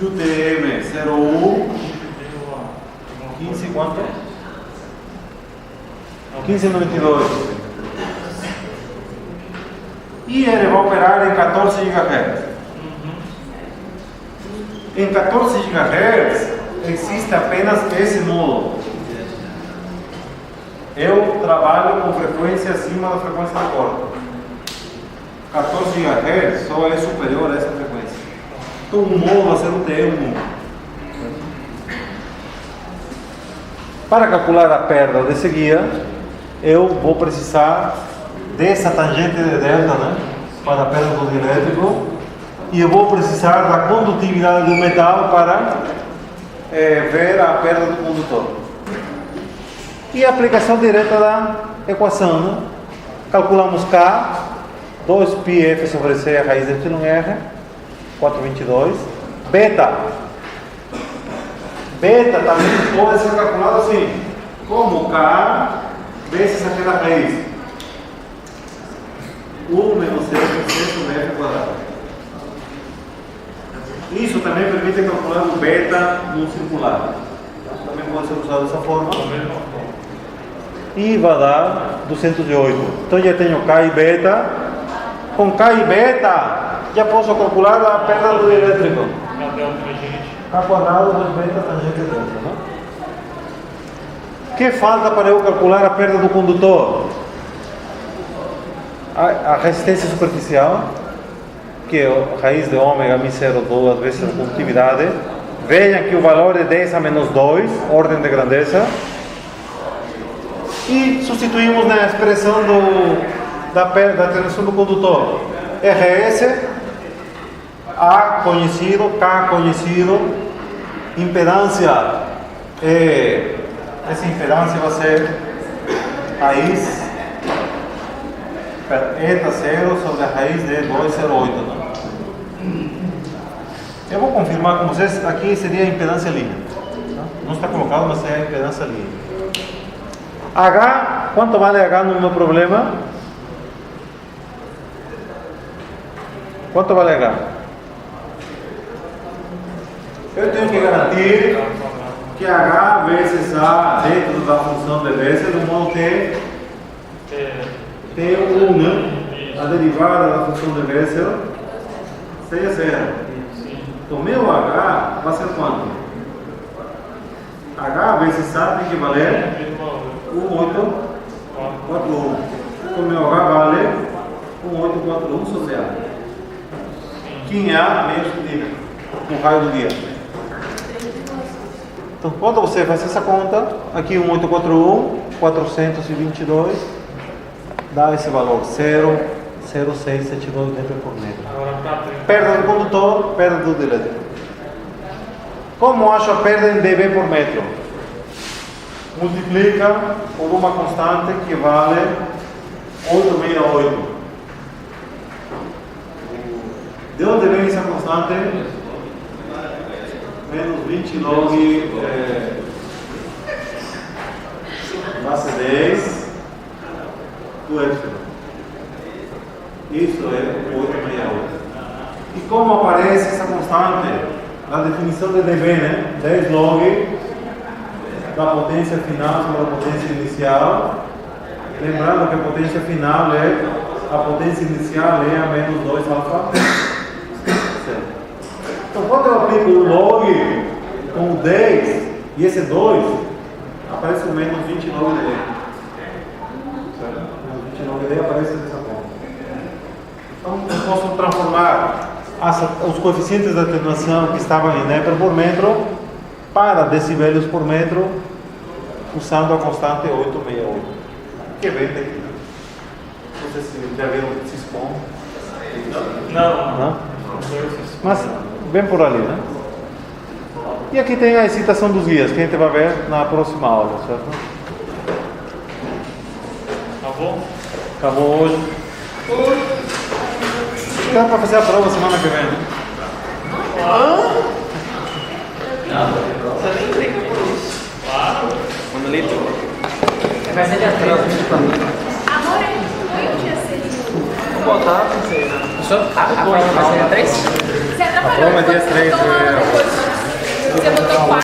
E o TM0U 15 quanto? 15,92. E ele vai operar em 14 GHz. Em 14 GHz existe apenas esse módulo. Eu trabalho com frequência acima da frequência da corda. 14 GHz só é superior a essa frequência. Então o módulo vai ser o T1. Para calcular a perda desse guia, eu vou precisar dessa tangente de delta, né, para a perda do elétrico, e eu vou precisar da condutividade do metal para ver a perda do condutor. E a aplicação direta da equação, né? Calculamos K, 2πf sobre C, a raiz de εr, 422. Beta também pode ser calculado assim, como K vezes aquela raiz. 1 menos C sobre F quadrado. Isso também permite calcular o beta no circular. Também pode ser usado dessa forma. E vai dar 208. Então já tenho K e beta. Com K e beta já posso calcular a perda do elétrico. K quadrado mais beta tangente delta, né? O que falta para eu calcular a perda do condutor? A resistência superficial, que é a raiz de ômega μ0 duas vezes a condutividade. Vejam que o valor é 10 a menos 2, ordem de grandeza. E substituímos na expressão da tensão do condutor. RS, A conhecido, K conhecido, impedância, essa impedância vai ser raiz eta 0 sobre a raiz de 208. Né? Eu vou confirmar com vocês, aqui seria a impedância linha. Não está colocado, mas é a impedância linha. H, quanto vale H no meu problema? Quanto vale H? Eu tenho que garantir que H vezes A dentro da função de Bessel do modo que T1, né? A derivada da função de Bessel seja zero. Então meu H vai ser quanto? H vezes A tem que valer 1841. Então meu H vale 1841 sobre A. Quem é A menos que diga no raio do guia. Então quando você faz essa conta, aqui 1841, 422, dá esse valor 0,0672 dB por metro. Perda do condutor, perda do elétrico. Como acho a perda em dB por metro? Multiplica por uma constante que vale 868. De onde vem essa constante? Menos 29 base 10 do epsilon. Isso é 868. E como aparece essa constante? Na definição de dB, né? 10 log da potência final sobre a potência inicial. Lembrando que a potência final é a potência inicial é a menos 2 alfa. Então quando eu aplico o log com o 10 e esse 2, aparece o menos 29 dB. Menos 29 dB aparece dessa forma. Então eu posso transformar os coeficientes de atenuação que estavam em Nepper por metro para decibélios por metro usando a constante 868, que vem daqui. Não sei se já viram Syscom. Não. Mas bem por ali, né? E aqui tem a citação dos guias, que a gente vai ver na próxima aula, certo? Tá bom? Acabou hoje. Dá para fazer a prova semana que vem, né? Você nem brinca por isso. Claro. Quando ele Vai ser dia 13. Amor, é muito dia 6. vou botar, pensei, né? A prova vai ser dia 3? Você atrapalhou. prova é dia Quando você 3 botou de- uma coisa, você botou 4.